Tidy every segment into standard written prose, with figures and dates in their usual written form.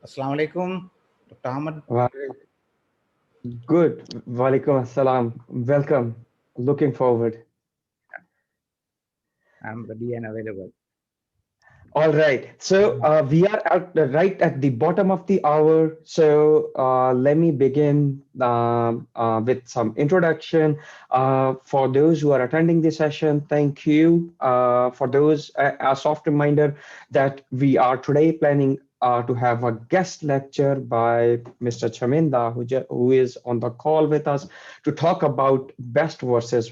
Assalamu alaikum, Dr. Ahmad. Wa- Good. Walaikum assalam. Welcome. Looking forward. I'm ready and available. All right. So we are right at the bottom of the hour. So let me begin with some introduction. For those who are attending this session, thank you. For those, a soft reminder that we are today planning to have a guest lecture by Mr. Chaminda, who is on the call with us to talk about best versus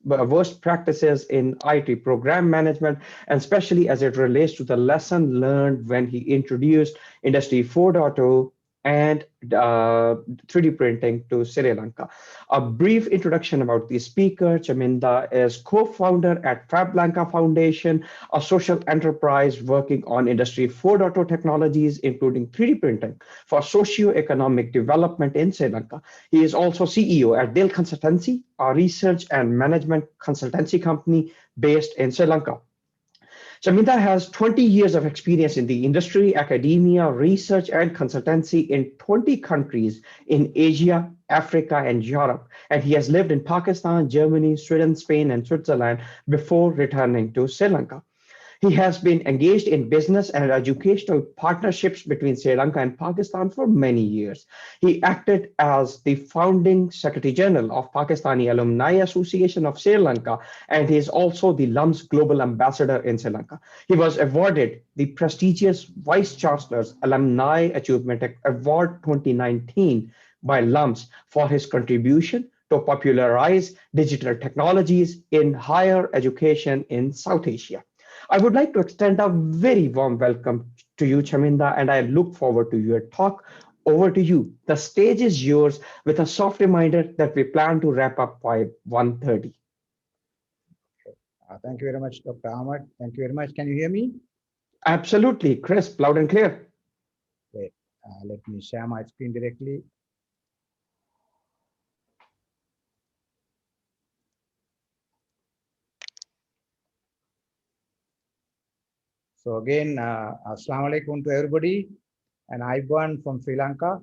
worst practices in IT program management, and especially as it relates to the lesson learned when he introduced Industry 4.0 and 3D printing to Sri Lanka. A brief introduction about the speaker. Chaminda is co-founder at FabLanka Foundation, a social enterprise working on Industry 4.0 technologies, including 3D printing for socio-economic development in Sri Lanka. He is also CEO at Dell Consultancy, a research and management consultancy company based in Sri Lanka. Chaminda has 20 years of experience in the industry, academia, research, and consultancy in 20 countries in Asia, Africa, and Europe. And he has lived in Pakistan, Germany, Sweden, Spain, and Switzerland before returning to Sri Lanka. He has been engaged in business and educational partnerships between Sri Lanka and Pakistan for many years. He acted as the founding Secretary General of Pakistani Alumni Association of Sri Lanka, and he is also the LUMS Global Ambassador in Sri Lanka. He was awarded the prestigious Vice Chancellor's Alumni Achievement Award 2019 by LUMS for his contribution to popularize digital technologies in higher education in South Asia. I would like to extend a very warm welcome to you, Chaminda, and I look forward to your talk. Over to you. The stage is yours with a soft reminder that we plan to wrap up by 1:30. Thank you very much, Dr. Ahmad. Thank you very much. Can you hear me? Absolutely, crisp, loud and clear. Wait, let me share my screen directly. So again, Assalamu alaikum to everybody. And I'm from Sri Lanka.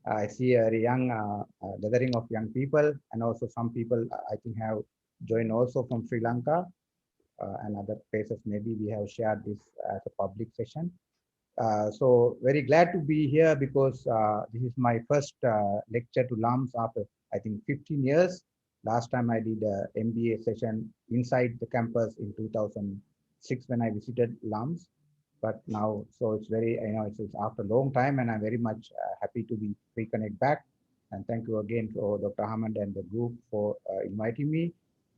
I see a very young gathering of young people, and also some people I think have joined also from Sri Lanka and other places. Maybe we have shared this as a public session. So very glad to be here because this is my first lecture to LUMS after I think 15 years. Last time I did a MBA session inside the campus in 2006 when I visited LUMS. But now, so it's very, it's after a long time, and I'm very much happy to be reconnect back. And thank you again to Dr. Hamid and the group for inviting me.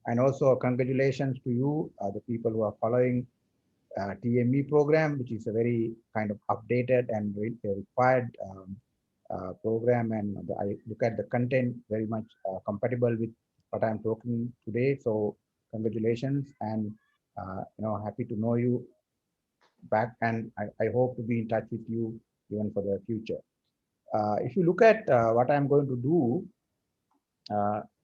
And also congratulations to you, the people who are following TME program, which is a very kind of updated and required program. And I look at the content very much compatible with what I'm talking today. So congratulations, and happy to know you back, and I hope to be in touch with you even for the future. If you look at what I'm going to do,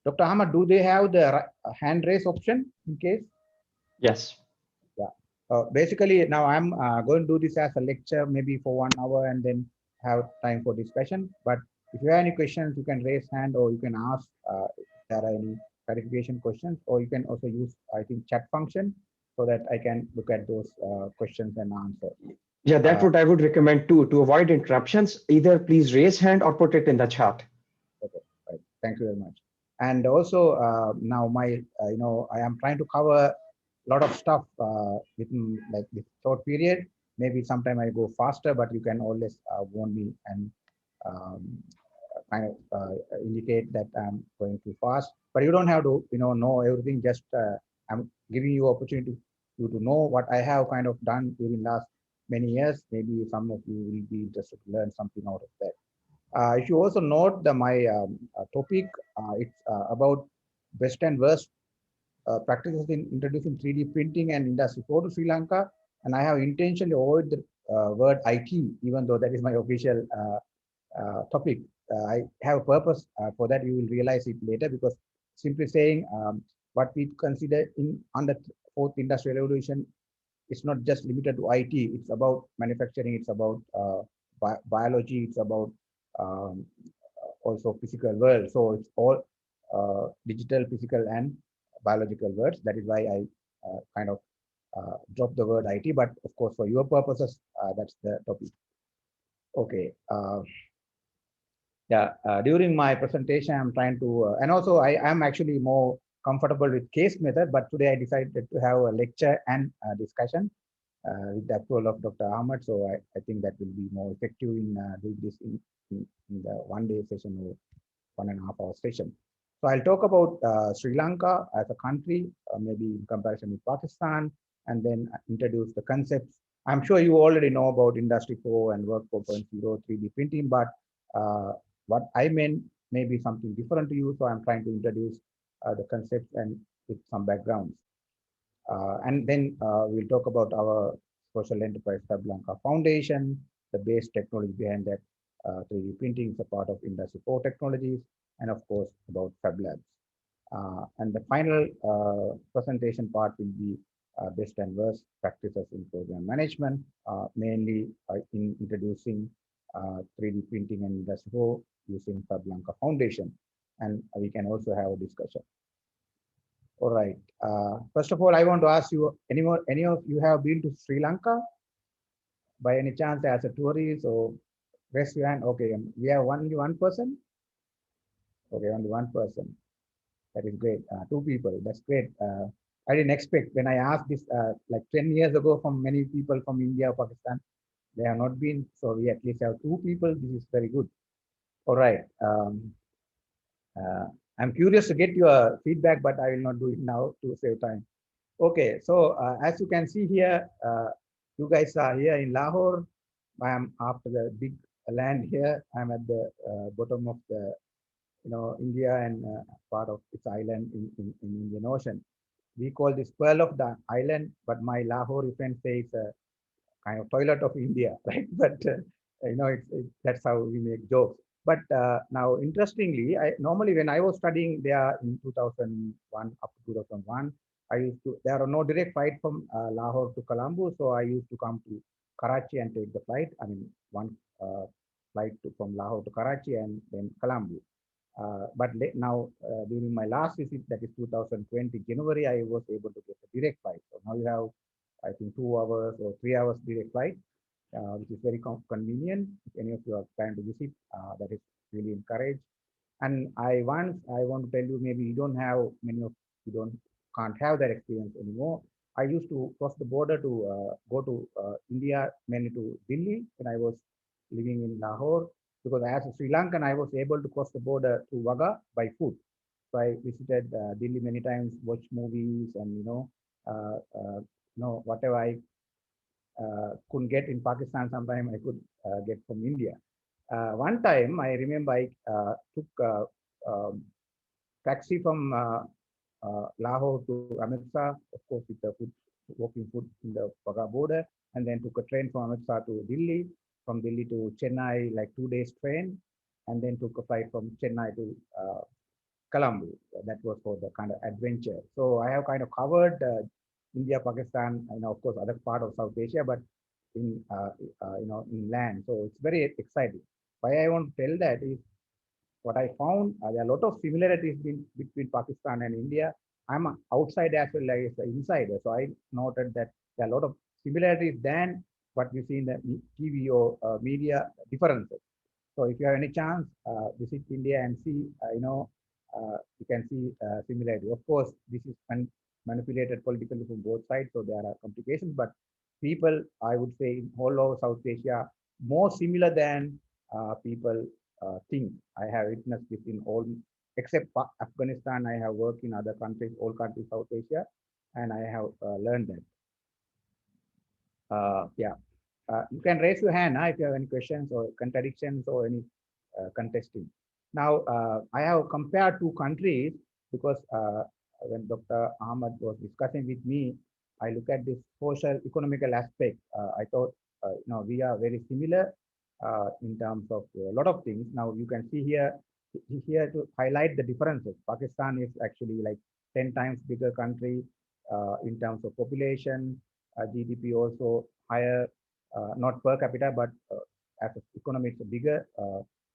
Dr. Ahmad, do they have the hand raise option in case? Yes. Yeah. Basically, now I'm going to do this as a lecture, maybe for 1 hour, and then have time for discussion. But if you have any questions, you can raise hand, or you can ask if there are any clarification questions, or you can also use, I think, chat function so that I can look at those questions and answer. Yeah, that would I would recommend too. To avoid interruptions, either please raise hand or put it in the chat. Okay, right. Thank you very much. And also now my, I am trying to cover a lot of stuff within like this short period. Maybe sometime I go faster, but you can always warn me and um, kind of indicate that I'm going too fast. But you don't have to, know everything. Just I'm giving you opportunity to know what I have kind of done during last many years. Maybe some of you will be interested to learn something out of that. If you also note my topic, it's about best and worst practices in introducing 3D printing and industry for Sri Lanka. And I have intentionally avoided the word IT, even though that is my official topic. I have a purpose for that. You will realize it later, because simply saying what we consider in under fourth industrial revolution it's not just limited to IT. It's about manufacturing. It's about biology. It's about um, also physical world. So it's all digital, physical, and biological words. That is why I kind of drop the word IT. But of course, for your purposes, that's the topic. Okay. Yeah, during my presentation, I'm trying to, and also I am actually more comfortable with case method, but today I decided to have a lecture and discussion with the approval of Dr. Ahmad. So I think that will be more effective in doing this in the one-day session or 1.5 hour session. So I'll talk about Sri Lanka as a country, maybe in comparison with Pakistan, and then introduce the concepts. I'm sure you already know about Industry 4 and Work 4.0, 3D printing, but what I meant may be something different to you. So I'm trying to introduce the concepts and with some backgrounds. And then we'll talk about our social enterprise FabLanka Foundation, the base technology behind that 3D printing is a part of Industry 4 technologies, and of course about FabLabs. And the final presentation part will be best and worst practices in program management, mainly in introducing 3D printing and Industry 4 using FabLanka Foundation. And we can also have a discussion. All right. First of all, I want to ask you, any of you have been to Sri Lanka by any chance as a tourist or raise your hand? Okay, we have only one person. Okay, only one person. That is great. Two people. That's great. I didn't expect when I asked this like 10 years ago from many people from India, Pakistan. They have not been. So we at least have two people. This is very good. All right. Uh, I'm curious to get your feedback, but I will not do it now to save time. Okay, so as you can see here, you guys are here in Lahore. I am after the big land here. I'm at the bottom of the, India and part of its island in Indian Ocean. We call this Pearl of the Island, but my Lahore friend says kind of toilet of India, right? But that's how we make jokes. But now, interestingly, I normally when I was studying there in 2001 up to 2001, I used to there are no direct flight from Lahore to Colombo, so I used to come to Karachi and take the flight. I mean, one flight from Lahore to Karachi and then Colombo. But now, during my last visit, that is 2020 January, I was able to get a direct flight. So now you have, I think, 2 hours or 3 hours direct flight, which is very convenient. If any of you are planning to visit, that is really encouraged. And I want to tell you, maybe you don't have many of you don't can't have that experience anymore. I used to cross the border to go to India, mainly to Delhi when I was living in Lahore, because as a Sri Lankan, I was able to cross the border to Vaga by foot. So I visited Delhi many times, watched movies, and whatever I couldn't get in Pakistan, sometime I could get from India. One time, I remember I took taxi from Lahore to Amritsar, of course, with the food, walking food in the Vaga border, and then took a train from Amritsar to Delhi, from Delhi to Chennai, like 2 days train, and then took a flight from Chennai to Colombo. That was for the kind of adventure. So I have kind of covered India, Pakistan, and of course other part of South Asia, but in in land. So it's very exciting. Why I want to tell that is what I found, there are a lot of similarities between Pakistan and India. I'm outside as well as an insider, so I noted that there are a lot of similarities than what we see in the TV or media differences. So if you have any chance, visit India and see, you can see similarity. Of course, this is manipulated politically from both sides, so there are complications. But people, I would say, in all over South Asia, more similar than people think. I have witnessed this in all, except Afghanistan. I have worked in other countries, all countries South Asia, and I have learned that. Yeah. You can raise your hand if you have any questions or contradictions or any contesting. Now, I have compared two countries because when Dr. Ahmad was discussing with me, I look at this social economical aspect. I thought, we are very similar in terms of a lot of things. Now, you can see here to highlight the differences. Pakistan is actually like 10 times bigger country in terms of population, GDP also higher, not per capita, but as an economy, it's bigger.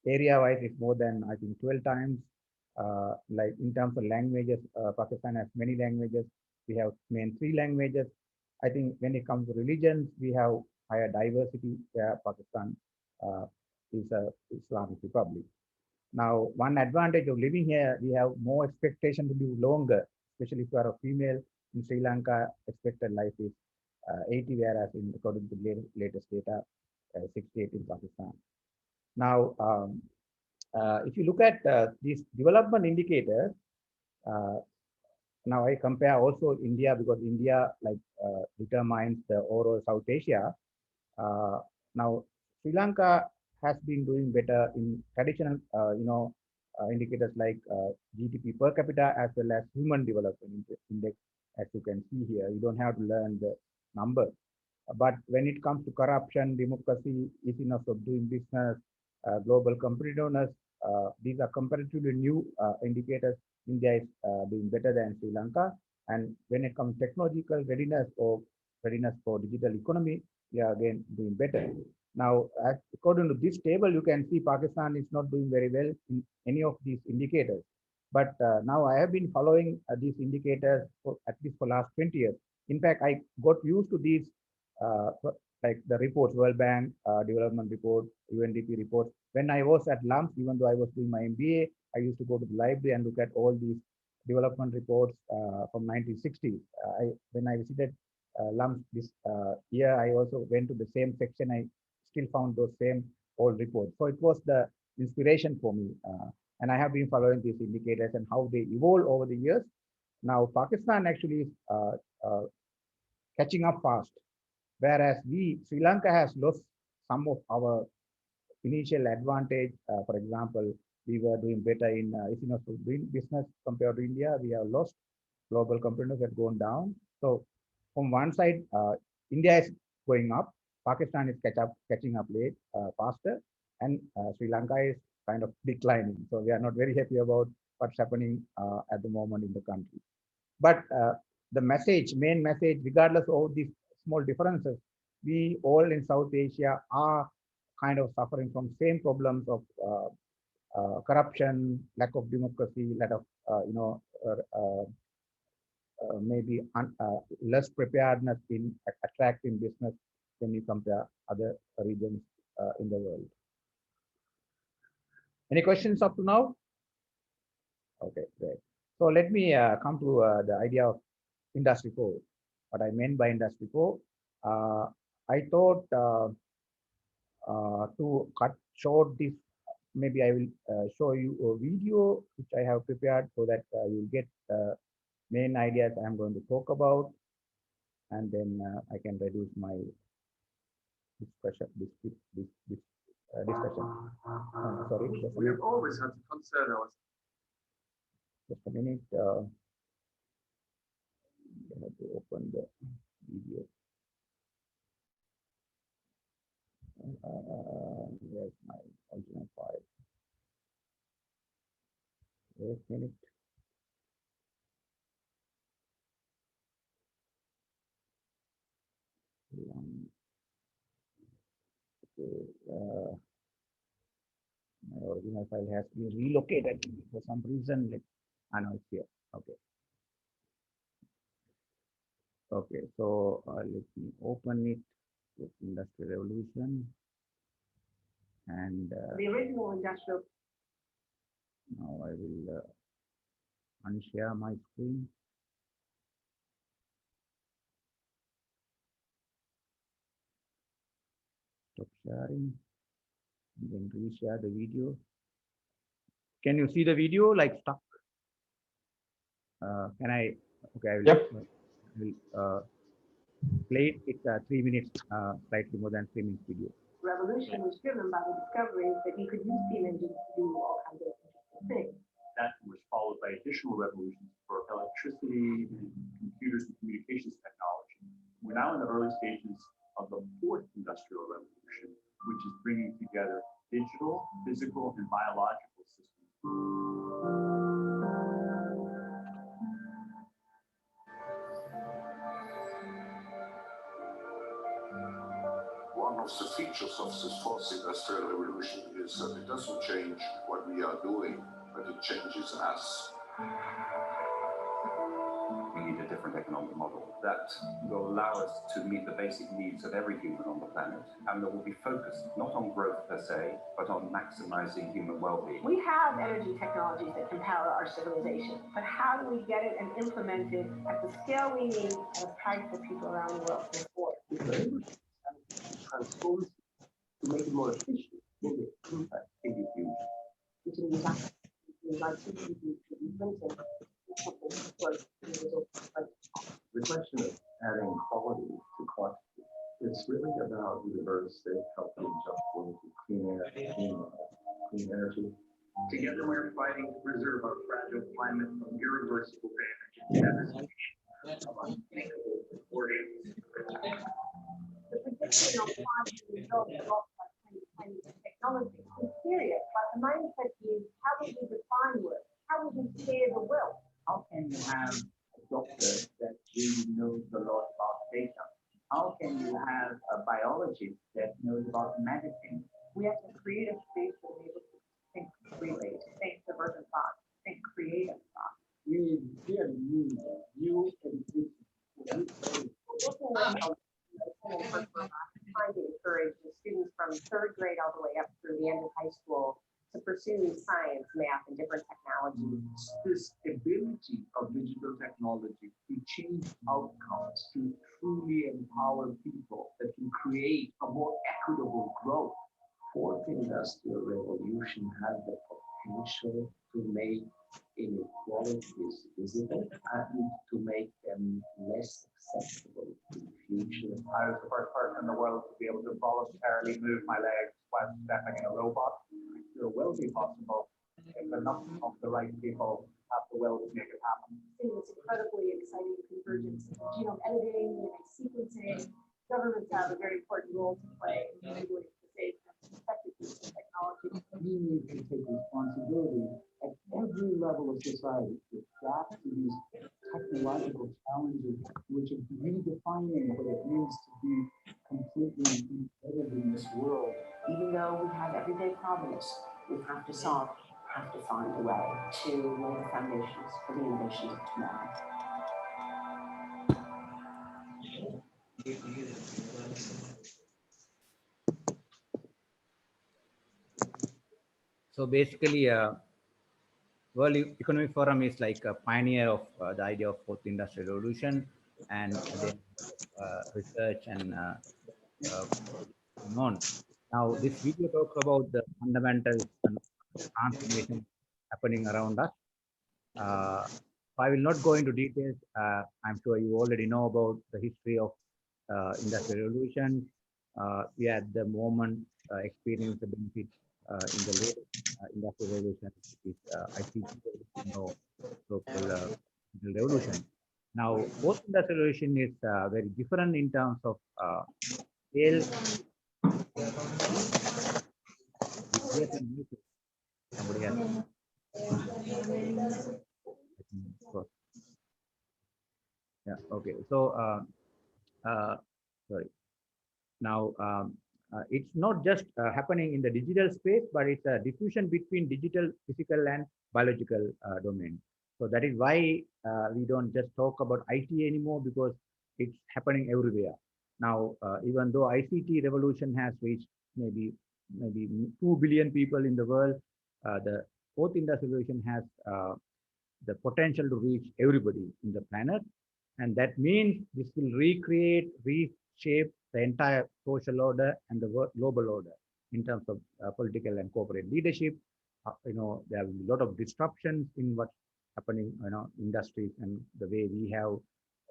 Area-wise, it's more than, I think, 12 times. Like in terms of languages, Pakistan has many languages. We have main 3 languages. I think when it comes to religions, we have higher diversity. Where Pakistan is a Islamic republic. Now, one advantage of living here, we have more expectation to live longer, especially if you are a female. In Sri Lanka, expected life is 80, whereas according to latest data, 68 in Pakistan. Now, if you look at these development indicators, uh, now I compare also India, because India determines the overall South Asia. Now, Sri Lanka has been doing better in traditional, indicators like GDP per capita as well as human development index, as you can see here. You don't have to learn the number. But when it comes to corruption, democracy, easiness of doing business, global competitiveness, these are comparatively new indicators. India is doing better than Sri Lanka. And when it comes to technological readiness or readiness for digital economy, we are again doing better. Now, according to this table, you can see Pakistan is not doing very well in any of these indicators. But now I have been following these indicators for at least for last 20 years. In fact, I got used to these uh, like the reports, World Bank development report, UNDP reports. When I was at LUMS, even though I was doing my MBA, I used to go to the library and look at all these development reports from 1960s. When I visited LUMS this year, I also went to the same section. I still found those same old reports. So it was the inspiration for me. And I have been following these indicators and how they evolve over the years. Now, Pakistan actually is catching up fast, whereas Sri Lanka has lost some of our initial advantage. For example, we were doing better in doing business compared to India. We have lost. Global competitors have gone down. So from one side, India is going up. Pakistan is catching up late, faster, and Sri Lanka is kind of declining. So we are not very happy about what's happening at the moment in the country. But the main message, regardless of these small differences, we all in South Asia are kind of suffering from same problems of corruption, lack of democracy, lack of maybe less preparedness in attracting business when you compare other regions in the world. Any questions up to now? Okay, great. So let me come to the idea of Industry 4. What I meant by Industry 4, I thought to cut short this, maybe I will show you a video which I have prepared so that you'll get main ideas I'm going to talk about, and then I can reduce my discussion. Discussion. Sorry, we have always had to concern ourselves. Just a minute. I have to open the video. Where's my original file? Wait a minute. Okay, my original file has been relocated for some reason. I know it's here. Okay. Okay, so let me open it with Industrial Revolution. And the original industrial. now I will unshare my screen. Stop sharing. And then reshare the video. Can you see the video like stuck? Can I? Okay, I will. Yep. Will play it. It's 3 minutes, slightly more than 3 minutes video. Revolution was driven by the discovery that you could use steam engines to do all kinds of interesting things. That was followed by additional revolutions for electricity, computers, and communications technology. We're now in the early stages of the fourth industrial revolution, which is bringing together digital, physical, and biological systems. one of the features of this fourth industrial revolution is that it doesn't change what we are doing, but it changes us. We need a different economic model that will allow us to meet the basic needs of every human on the planet, and that will be focused not on growth per se, but on maximizing human well-being. We have energy technologies that can power our civilization, but how do we get it and implement it at the scale we need and as price that people around the world can afford? Transform to make it more efficient, will the impact can be huge. Which is exactly like printing. The question of adding quality to quantity is really about diversity, helping jump into clean air, clean energy. Together, we're fighting to preserve our fragile climate from irreversible damage. The prediction of results of technology is serious, but the mindset is how would you define work? How would you share the wealth? How can you have a doctor that really knows a lot about data? How can you have a biologist that knows about medicine? We have to create a space to be able to think freely, to think divergent thoughts, think creative thoughts. We really need new education. Trying to encourage the students from third grade all the way up through the end of high school to pursue science, math, and different technologies. This ability of digital technology to change outcomes, to truly empower people that can create a more equitable growth. Fourth industrial revolution has the potential to make inequalities visible and to make them less acceptable in the future. I was the first person in the world to be able to voluntarily move my legs while stepping in a robot. It will be possible if enough of the right people have the will to make it happen. Seeing this incredibly exciting convergence of genome editing and sequencing, governments have a very important role to play in enabling the safe and effective use of technology. We need to take responsibility at every level of society to adapt to these technological challenges, which are redefining what it means to be completely embedded in this world. Even though we have everyday problems we have to solve, have to find a way to lay the foundations for the innovations of tomorrow. So basically, World Economic Forum is like a pioneer of the idea of fourth industrial revolution, and then research and known. Now, this video talks about the fundamentals and transformation happening around us. I will not go into details. I'm sure you already know about the history of industrial revolution. We at the moment experience the benefit in the latest industrial revolution, which is ICT, so-called revolution. Now, fourth industrial revolution is very different in terms of scale. Somebody has. Yeah. Okay. So, sorry. Now, it's not just happening in the digital space, but it's a diffusion between digital, physical, and biological domain. So that is why we don't just talk about IT anymore, because it's happening everywhere. Now, even though ICT revolution has reached maybe 2 billion people in the world, the fourth industrial revolution has the potential to reach everybody in the planet. And that means this will recreate, reshape the entire social order and the global order in terms of political and corporate leadership. There will be a lot of disruptions in what's happening, industries and the way we have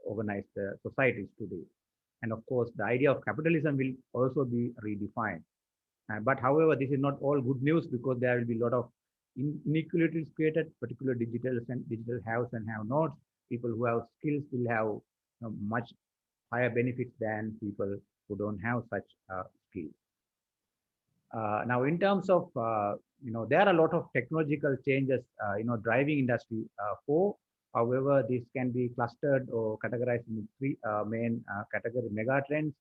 organized the societies today. And of course, the idea of capitalism will also be redefined. But however, this is not all good news, because there will be a lot of inequalities created, particularly digital haves and have-nots. People who have skills will have much higher benefits than people who don't have such skills. Now, in terms of, there are a lot of technological changes, driving industry 4. However, this can be clustered or categorized in 3 main category mega trends.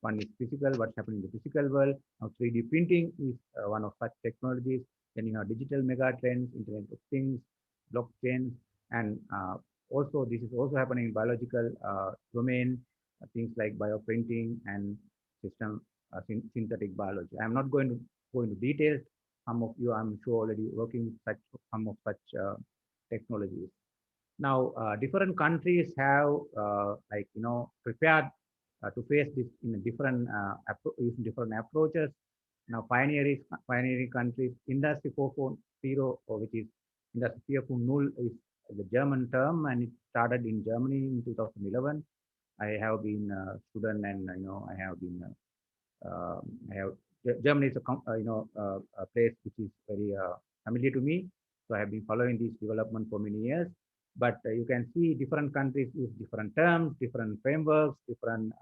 One is physical, what's happening in the physical world. Now 3D printing is one of such technologies. Then you have digital megatrends, Internet of Things, blockchain, and also this is also happening in biological domain, things like bioprinting and system synthetic biology. I'm not going to go into details. Some of you, I'm sure, already working with some of such technologies. Now, different countries have prepared to face this in a different using different approaches. Now, pioneering countries, Industry 4.0, which is Industry 4.0, is the German term, and it started in Germany in 2011. I have been a student, and I have been I have Germany is a place which is very familiar to me. So I have been following this development for many years. But you can see different countries use different terms, different frameworks, different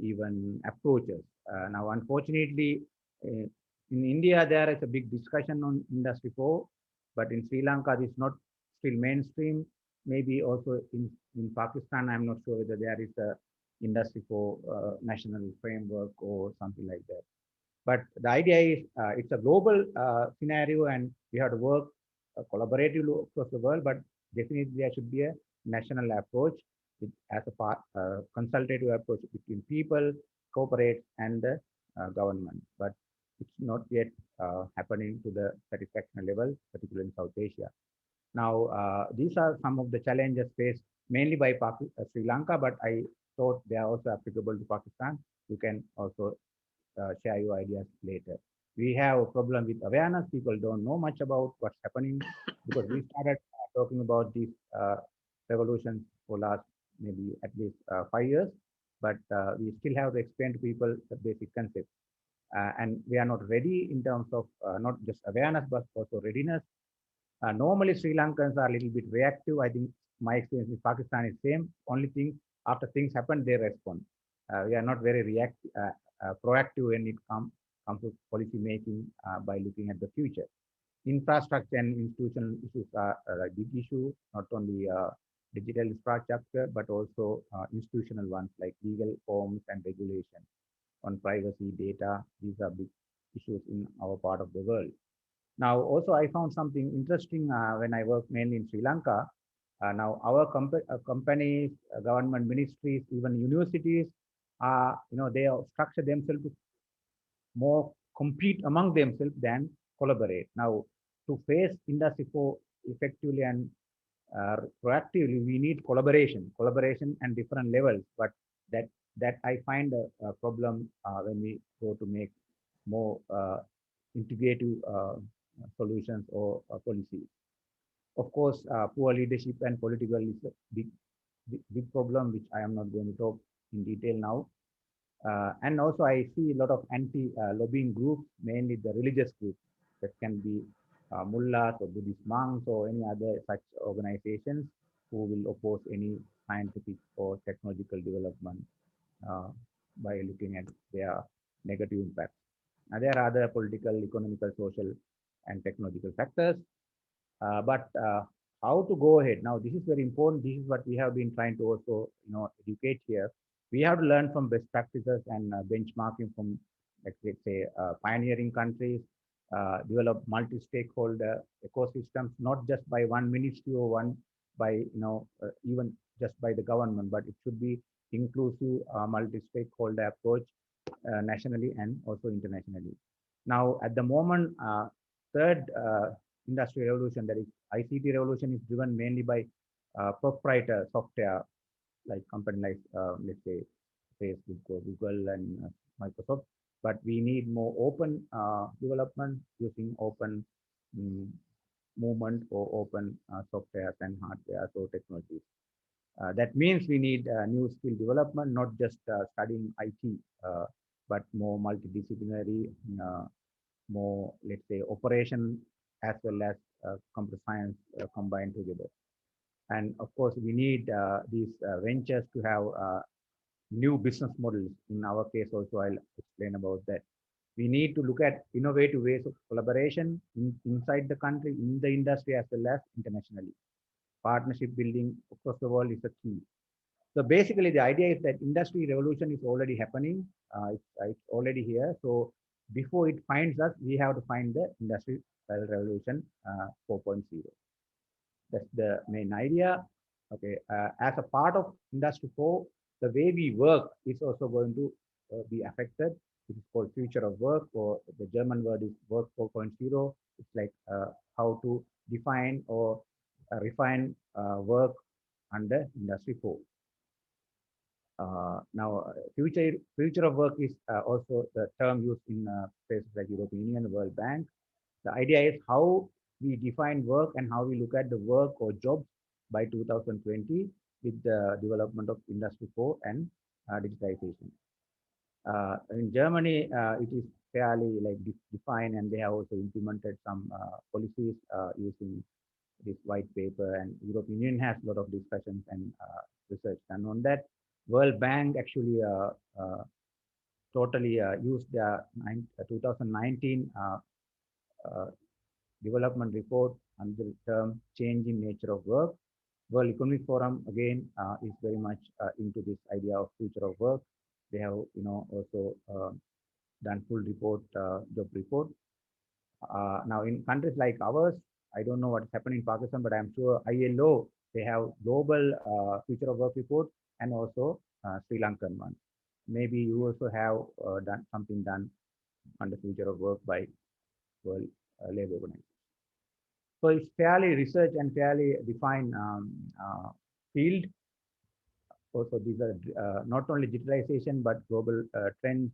even approaches. Now, unfortunately, in India, there is a big discussion on Industry 4, but in Sri Lanka, this is not still mainstream. Maybe also in Pakistan, I'm not sure whether there is a Industry 4 national framework or something like that. But the idea is it's a global scenario, and we have to work collaboratively across the world, but definitely there should be a national approach as a consultative approach between people, corporates, and the government. But it's not yet happening to the satisfaction level, particularly in South Asia. Now, these are some of the challenges faced mainly by Sri Lanka, but I thought they are also applicable to Pakistan. You can also share your ideas later. We have a problem with awareness. People don't know much about what's happening because we started talking about these revolutions for last maybe at least 5 years, but we still have to explain to people the basic concept. And we are not ready in terms of not just awareness, but also readiness. Normally, Sri Lankans are a little bit reactive. I think my experience with Pakistan is same. Only thing, after things happen, they respond. We are not very proactive when it comes to policy making by looking at the future. Infrastructure and institutional issues are a big issue, not only digital infrastructure, but also institutional ones like legal forms and regulation on privacy, data. These are big issues in our part of the world. Now, also, I found something interesting when I worked mainly in Sri Lanka. Now, our companies, government ministries, even universities, they are structure themselves to more compete among themselves than collaborate. Now, to face Industry 4 effectively and proactively, we need collaboration and different levels. But that I find a problem when we go to make more integrative solutions or policies. Of course, poor leadership and political is a big problem, which I am not going to talk in detail now. And also, I see a lot of anti-lobbying groups, mainly the religious groups that can be mullahs or Buddhist monks or any other such organizations who will oppose any scientific or technological development by looking at their negative impact. Now, there are other political, economical, social, and technological factors. But how to go ahead? Now, this is very important. This is what we have been trying to also, educate here. We have to learn from best practices and benchmarking from, let's say, pioneering countries, develop multi-stakeholder ecosystems, not just by one ministry or one by, even just by the government, but it should be inclusive, multi-stakeholder approach nationally and also internationally. Now, at the moment, third industrial revolution, that is ICT revolution, is driven mainly by proprietary software, like companies like, let's say, Facebook or Google and Microsoft. But we need more open development using open movement or open softwares and hardware or technologies. That means we need new skill development, not just studying IT, but more multidisciplinary, more, let's say, operation as well as computer science combined together. And of course, we need these ventures to have new business models. In our case also, I'll explain about that. We need to look at innovative ways of collaboration inside the country, in the industry, as well as internationally. Partnership building across the world is a key. So basically, the idea is that industry revolution is already happening. It's already here. So before it finds us, we have to find the industry revolution 4.0. That's the main idea. Okay, as a part of Industry 4, the way we work is also going to be affected. It is called future of work, or the German word is work 4.0. It's like how to define or refine work under Industry 4. Now, future of work is also the term used in places like European Union, World Bank. The idea is how we define work and how we look at the work or jobs by 2020 with the development of Industry 4 and digitization. In Germany, it is fairly like defined, and they have also implemented some policies using this white paper, and European Union has a lot of discussions and research done on that. World Bank actually totally used the 2019 development report under the term changing nature of work. World Economic Forum again is very much into this idea of future of work. They have also done full report, job report. Now in countries like ours, I don't know what's happening in Pakistan, but I'm sure ILO, they have global future of work report and also Sri Lankan one. Maybe you also have done something done on the future of work by World Labor Organization. So it's fairly research and fairly defined field. Also, these are not only digitalization, but global trends,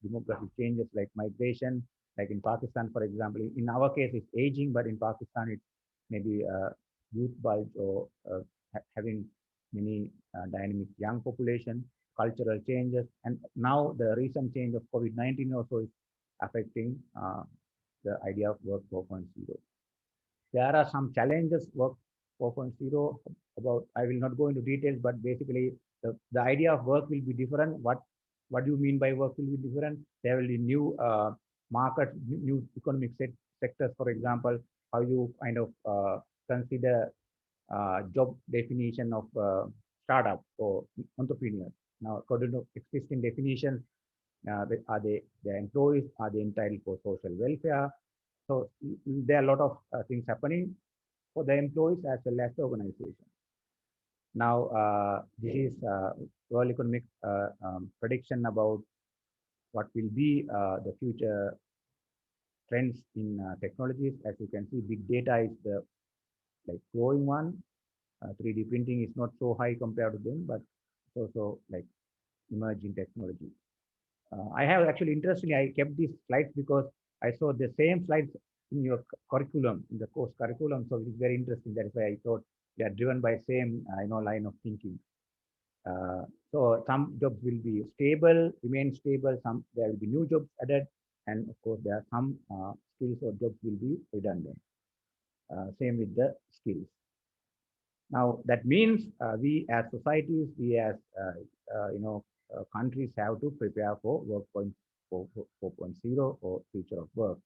demographic changes like migration, like in Pakistan, for example. In our case, it's aging, but in Pakistan, it's maybe youth bulge or having many dynamic young population, cultural changes. And now the recent change of COVID-19 also is affecting the idea of work 4.0. There are some challenges work 4.0 about. I will not go into details, but basically the idea of work will be different. What do you mean by work will be different? There will be new markets, new economic sectors, for example, how you kind of consider job definition of startup or entrepreneur. Now, according to existing definitions, are they their employees? Are they entitled for social welfare? So there are a lot of things happening for the employees as well as the organization. Now, this is World Economic prediction about what will be the future trends in technologies. As you can see, big data is the like growing one. 3D printing is not so high compared to them, but it's also like emerging technology. I have actually, interestingly, I kept these slides because I saw the same slides in your curriculum, in the course curriculum. So it's very interesting. That is why I thought they are driven by same, line of thinking. So some jobs will be stable, remain stable. Some there will be new jobs added, and of course there are some skills or jobs will be redundant. Same with the skills. Now that means we as societies, we as countries have to prepare for work 4.0 or future of work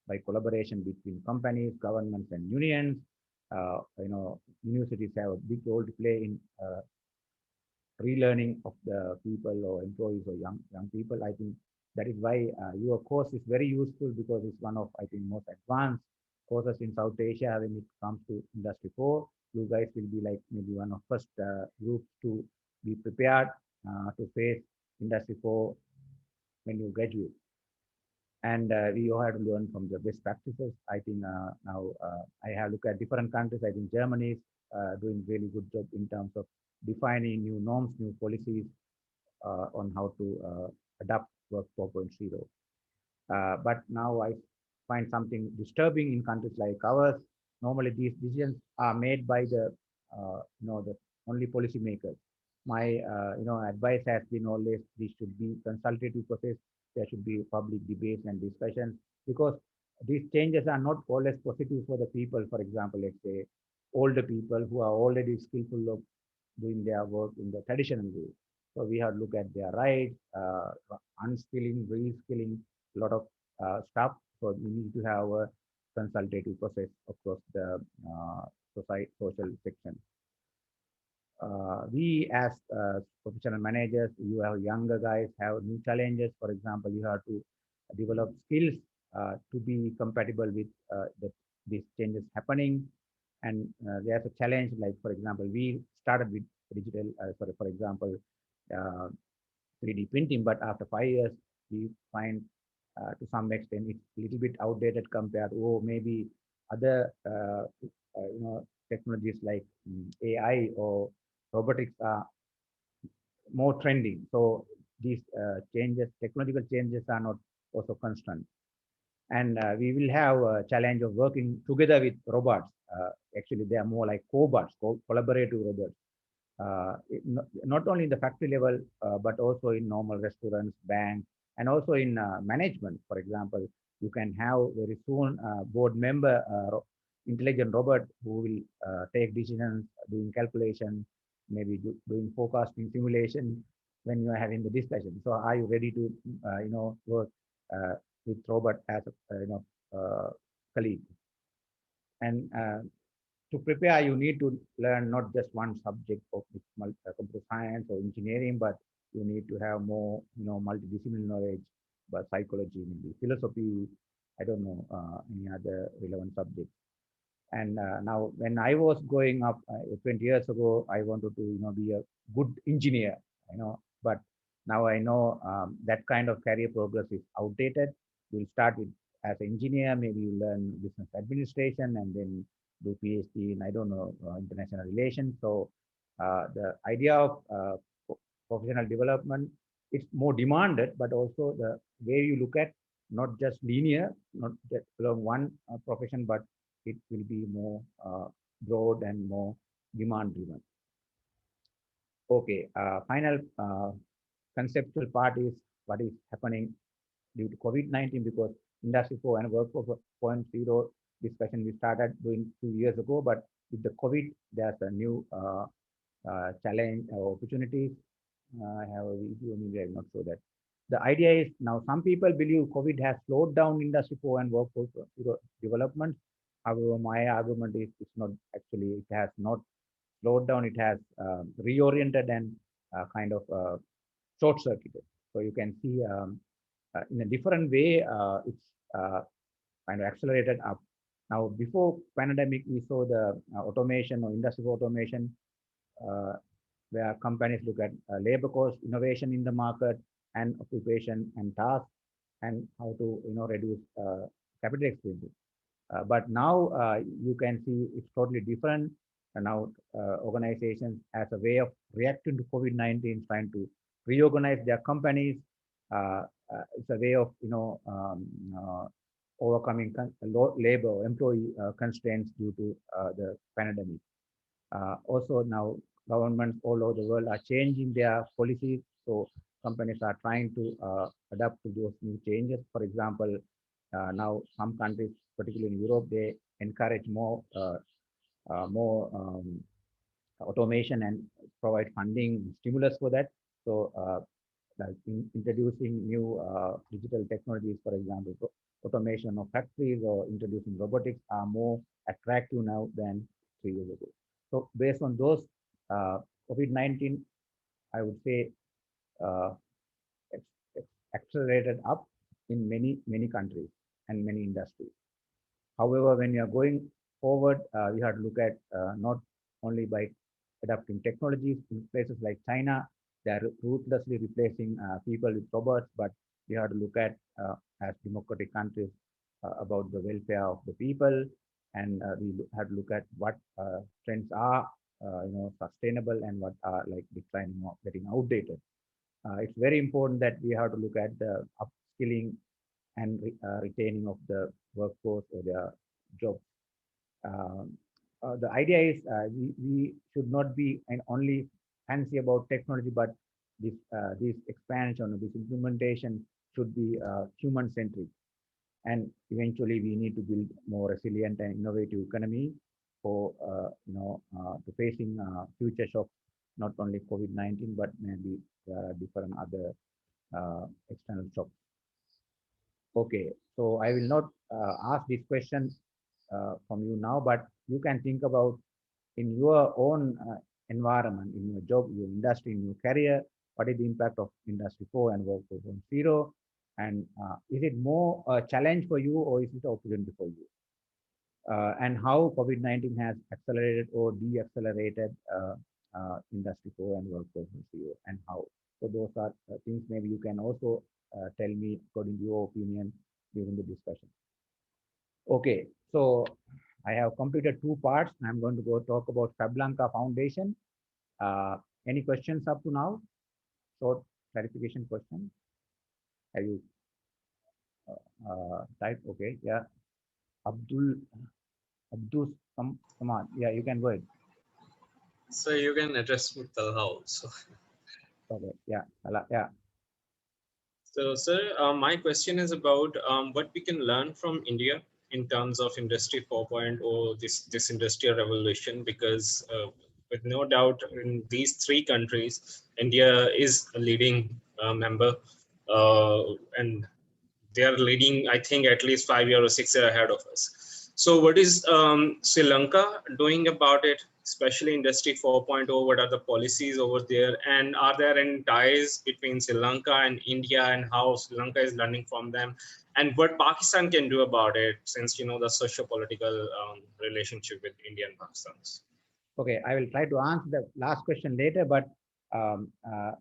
by collaboration between companies, governments, and unions. Universities have a big role to play in relearning of the people or employees or young people. I think that is why your course is very useful, because it's one of, I think, most advanced courses in South Asia when it comes to Industry 4. You guys will be like maybe one of first groups to be prepared to face Industry 4 when you graduate. And we all have to learn from the best practices. I think now I have looked at different countries. I think Germany is doing really good job in terms of defining new norms, new policies on how to adapt work 4.0. But now I find something disturbing in countries like ours. Normally these decisions are made by the only policymakers. My advice has been always this should be consultative process. There should be public debates and discussions, because these changes are not always positive for the people. For example, let's say older people who are already skillful of doing their work in the traditional way. So we have to look at their rights, unskilling, reskilling, a lot of stuff. So we need to have a consultative process across the social section. we as professional managers, you have younger guys have new challenges. For example, you have to develop skills to be compatible with these changes happening. And there's a challenge, like for example, we started with digital, sorry, for example, uh, 3D printing, but after 5 years, we find to some extent it's a little bit outdated compared to maybe other technologies like AI or robotics are more trending. So these changes, technological changes are not also constant. And we will have a challenge of working together with robots. Actually, they are more like cobots, collaborative robots. Not only in the factory level, but also in normal restaurants, banks, and also in management. For example, you can have very soon board member intelligent robot who will take decisions, doing calculation, maybe doing forecasting simulation when you are having the discussion. So are you ready to work with robot as a colleague? And to prepare, you need to learn not just one subject of computer science or engineering, but you need to have more, multidisciplinary knowledge, but psychology, maybe philosophy, I don't know, any other relevant subject. And now, when I was growing up 20 years ago, I wanted to, be a good engineer, but now I know that kind of career progress is outdated. You'll start with as an engineer, maybe you learn business administration and then do PhD in, I don't know, international relations. So the idea of professional development, it's more demanded, but also the way you look at not just linear, not just along one profession, but it will be more broad and more demand driven. Okay, final conceptual part is what is happening due to COVID-19, because Industry 4 and Work 4.0 discussion we started doing 2 years ago, but with the COVID, there's a new challenge or opportunities. I have a video, maybe I'm not sure that. The idea is now some people believe COVID has slowed down Industry 4 and Work 4.0 development. However, my argument is it's not actually, it has not slowed down, it has reoriented and kind of short circuited. So you can see in a different way, it's kind of accelerated up. Now, before pandemic, we saw the automation or industrial automation, where companies look at labor cost, innovation in the market, and occupation and tasks, and how to reduce capital expenses. But now you can see it's totally different. And now organizations, as a way of reacting to COVID-19, trying to reorganize their companies. It's a way of overcoming labor employee constraints due to the pandemic. Also now governments all over the world are changing their policies, so companies are trying to adapt to those new changes. For example, now some countries, particularly in Europe, they encourage more automation and provide funding stimulus for that. So like introducing new digital technologies, for example, automation of factories or introducing robotics are more attractive now than 3 years ago. So based on those, COVID-19, I would say, uh, accelerated up in many countries and many industries. However, when you are going forward, you have to look at not only by adapting technologies in places like China, they are ruthlessly replacing people with robots, but we have to look at as democratic countries about the welfare of the people, and we have to look at what trends are sustainable and what are like declining or getting outdated. It's very important that we have to look at the upskilling and retaining of the workforce or their jobs. The idea is we should not be only fancy about technology, but this expansion, this implementation should be human centric. And eventually, we need to build more resilient and innovative economy for to facing future shocks, not only COVID-19, but maybe different other external shocks. Okay, so I will not ask this question from you now, but you can think about in your own environment, in your job, your industry, in your career? What is the impact of Industry 4 and Work 4.0? And is it more a challenge for you or is it an opportunity for you? And how COVID-19 has accelerated or de-accelerated Industry 4 and Work 4.0 and how? So those are things maybe you can also tell me according to your opinion during the discussion. Okay, so I have completed 2 parts. I'm going to go talk about FabLanka Foundation. Any questions up to now? Short clarification question. Have you typed? Okay, yeah. Abdul Samad. Yeah, you can go ahead. So you can address me Talha also. Okay, yeah, yeah. So, sir, my question is about what we can learn from India in terms of Industry 4.0, this industrial revolution, because with no doubt in these 3 countries, India is a leading member, and they are leading, I think, at least 5 years or 6 years ahead of us. So what is Sri Lanka doing about it, especially Industry 4.0? What are the policies over there? And are there any ties between Sri Lanka and India, and how Sri Lanka is learning from them? And what Pakistan can do about it, since, you know, the socio-political relationship with India and Pakistan? Okay, I will try to answer the last question later, but um, uh,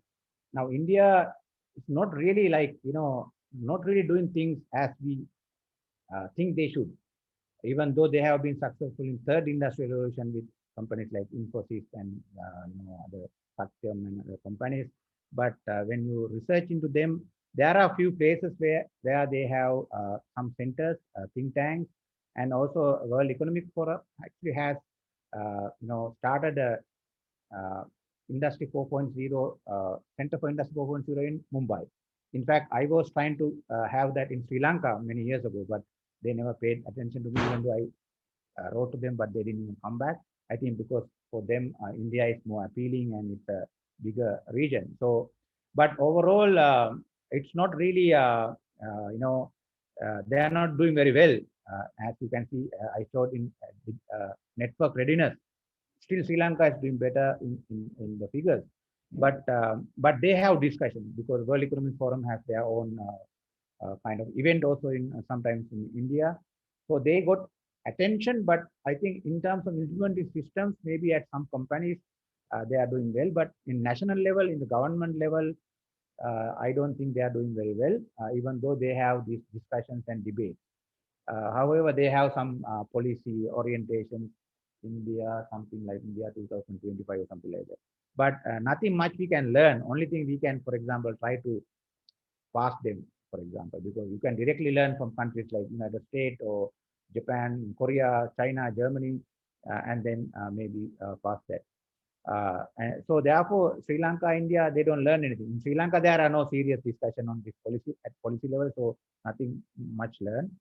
now India is not really like, you know, not really doing things as we think they should, even though they have been successful in third industrial revolution with companies like Infosys and you know, other Satyam and other companies. But when you research into them, there are a few places where they have some centers, think tanks, and also World Economic Forum actually has you know, started a uh, Industry 4.0 Center for Industry 4.0 in Mumbai. In fact, I was trying to have that in Sri Lanka many years ago, but they never paid attention to me, even though I wrote to them, but they didn't even come back. I think because for them, India is more appealing and it's a bigger region. So, but overall, it's not really, you know, they are not doing very well. As you can see, I showed in network readiness. Still, Sri Lanka is doing better in the figures. But they have discussion because World Economic Forum has their own kind of event also in sometimes in India. So they got attention, but I think in terms of implementing systems, maybe at some companies they are doing well, but in national level, in the government level, I don't think they are doing very well, even though they have these discussions and debates. However, they have some policy orientations, India, something like India 2025 or something like that. But nothing much we can learn. Only thing we can, for example, try to pass them, for example, because you can directly learn from countries like United States or Japan, Korea, China, Germany, and then maybe pass that. And so therefore, Sri Lanka, India, they don't learn anything. In Sri Lanka, there are no serious discussion on this policy at policy level, so nothing much learn.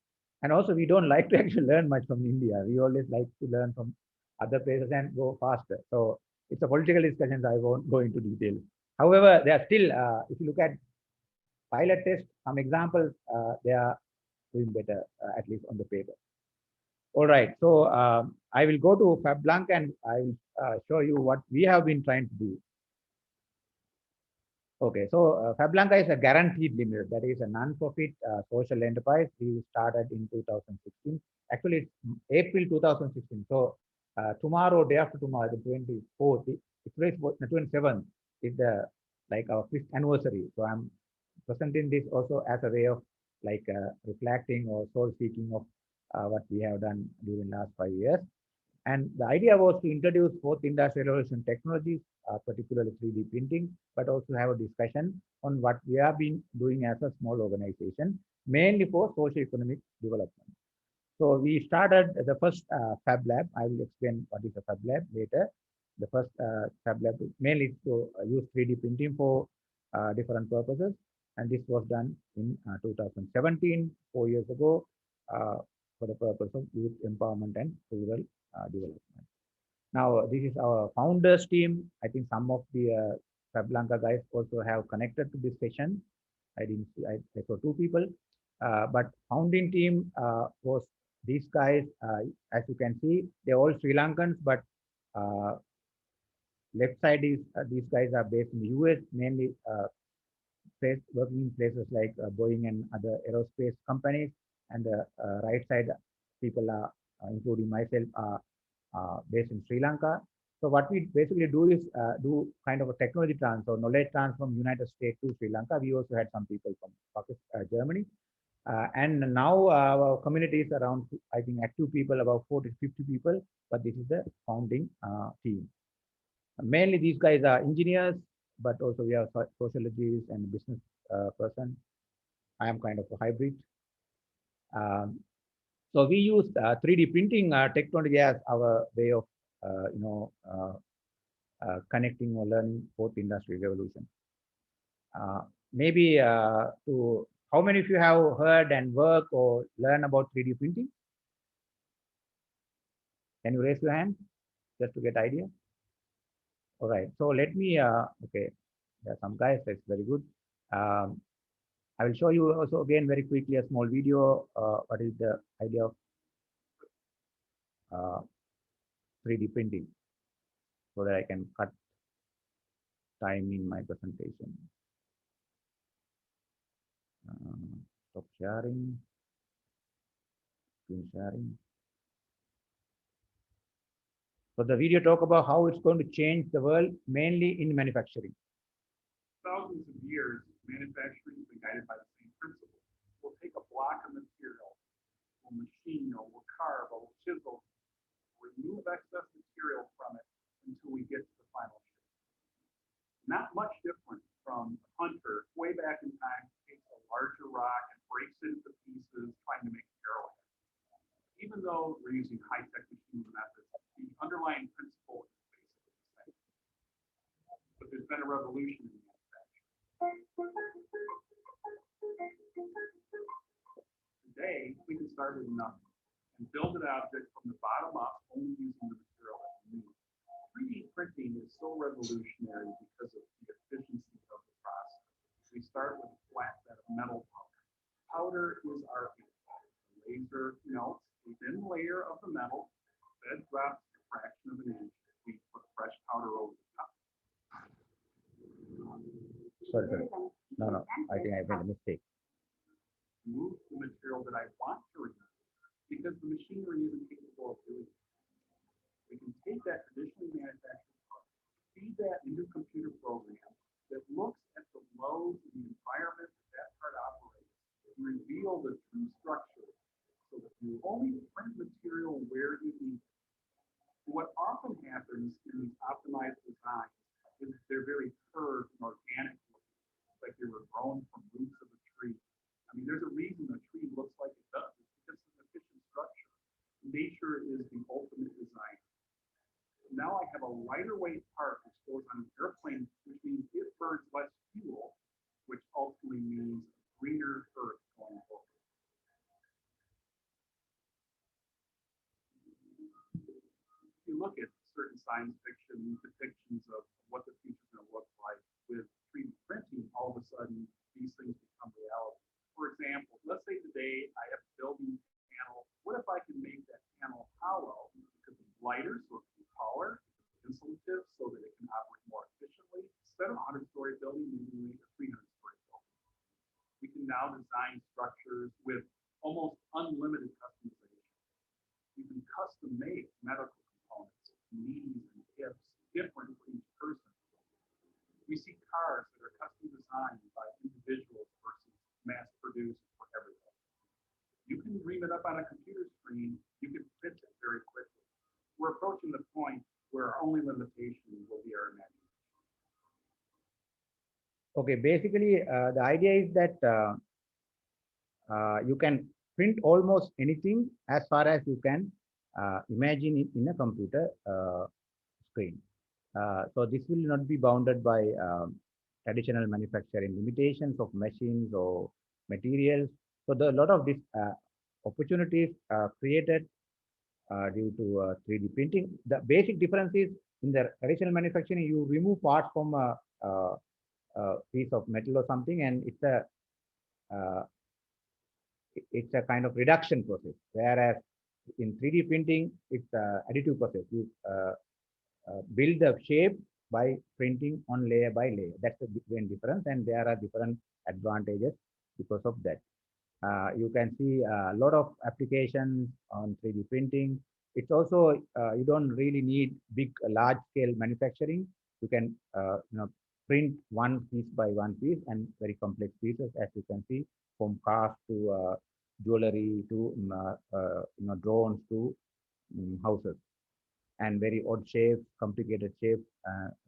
And also, we don't like to actually learn much from India. We always like to learn from other places and go faster. So it's a political discussion. I won't go into detail. However, there are still, if you look at pilot test, some examples, they are doing better, at least on the paper. All right, so I will go to FabLanka and I will show you what we have been trying to do. Okay, so FabLanka is a guaranteed limited, that is a non-profit social enterprise. We started in 2016. Actually, it's April 2016. So tomorrow, day after tomorrow, the 24th, it's 27th is the like our 5th anniversary. So I'm presenting this also as a way of like reflecting or soul seeking of what we have done during the last 5 years. And the idea was to introduce both industrial revolution technologies, particularly 3D printing, but also have a discussion on what we have been doing as a small organization, mainly for socio-economic development. So we started the first Fab Lab. I will explain what is a Fab Lab later. The first Fab Lab mainly to use 3D printing for different purposes. And this was done in 2017, 4 years ago, for the purpose of youth empowerment and rural development. Now, this is our founders team. I think some of the FabLanka guys also have connected to this session. I didn't see, I saw 2 people, but founding team was these guys. As you can see, they're all Sri Lankans, but left side is these guys are based in the US, mainly working in places like Boeing and other aerospace companies. And the right side people are, including myself, are based in Sri Lanka. So what we basically do is do kind of a technology transfer, knowledge transfer from United States to Sri Lanka. We also had some people from Pakistan, Germany. And now our community is around, I think, active people, about 40 to 50 people, but this is the founding team. Mainly these guys are engineers, but also we have sociologists and business person. I am kind of a hybrid. So we use 3D printing technology as our way of, connecting or learning fourth industry revolution. Maybe to how many of you have heard and work or learn about 3D printing? Can you raise your hand just to get idea? All right. So let me. Okay, there are some guys. That's very good. I will show you also again very quickly a small video. What is the idea of 3D printing, so that I can cut time in my presentation. Stop sharing. Screen sharing. So the video talk about how it's going to change the world, mainly in manufacturing. Thousands of years, manufacturing has been guided by the same principle. We'll take a block of material, we'll machine, or we'll carve, or we'll chisel, remove excess material from it until we get to the final shape. Not much different from a hunter way back in time takes a larger rock and breaks it into pieces, trying to make an arrowhead. Even though we're using high-tech machine methods, the underlying principle is basically the same. But there's been a revolution in manufacturing. Today, we can start with nothing and build an object from the bottom up, only using the material that we need. 3D printing is so revolutionary because of the efficiency of the process. We start with a flat bed of metal powder. Powder is our input. The laser melts a thin layer of the metal, bed drops a fraction of an inch. We put fresh powder over the top. Sorry. No. I think I made a mistake. Move the material that I want to remove because the machinery isn't capable of doing it. We can take that traditionally manufactured part, feed that into a computer program that looks at the loads in the environment that part operates and reveal the true structure so that you only print material where you need it. What often happens in these optimized designs is they're very curved and organic looking, like they were grown from roots of a tree. I mean, there's a reason a tree looks like it does. It's because it's an efficient structure. Nature is the ultimate design. Now I have a lighter weight part which goes on an airplane, which means it burns less fuel, which ultimately means greener earth going forward. If you look at certain science fiction depictions of what the future is going to look like with 3D printing, all of a sudden these things become reality. For example, let's say today I have a building panel. What if I can make that panel hollow? It could be lighter, so it can be taller, insulative, so that it can operate more efficiently. Instead of a 100-story building, we can make a 300-story building. We can now design structures with almost unlimited customization. You can custom make medical components, knees and hips, different for each person. We see cars that are custom designed by individuals versus mass produced for everybody. You can dream it up on a computer screen, you can print it very quickly. We're approaching the point where our only limitation will be our imagination. Okay, basically the idea is that you can print almost anything as far as you can imagine it in a computer screen. So this will not be bounded by traditional manufacturing limitations of machines or materials. So there are a lot of these opportunities created due to 3D printing. The basic difference is in the traditional manufacturing, you remove parts from a piece of metal or something, and it's a kind of reduction process. Whereas in 3D printing, it's an additive process. You build the shape by printing on layer by layer. That's the main difference, and there are different advantages because of that. You can see a lot of applications on 3D printing. It's also, you don't really need big, large scale manufacturing. You can, print one piece by one piece and very complex pieces, as you can see, from cars to jewelry to, drones to houses, and very odd shapes, complicated shapes.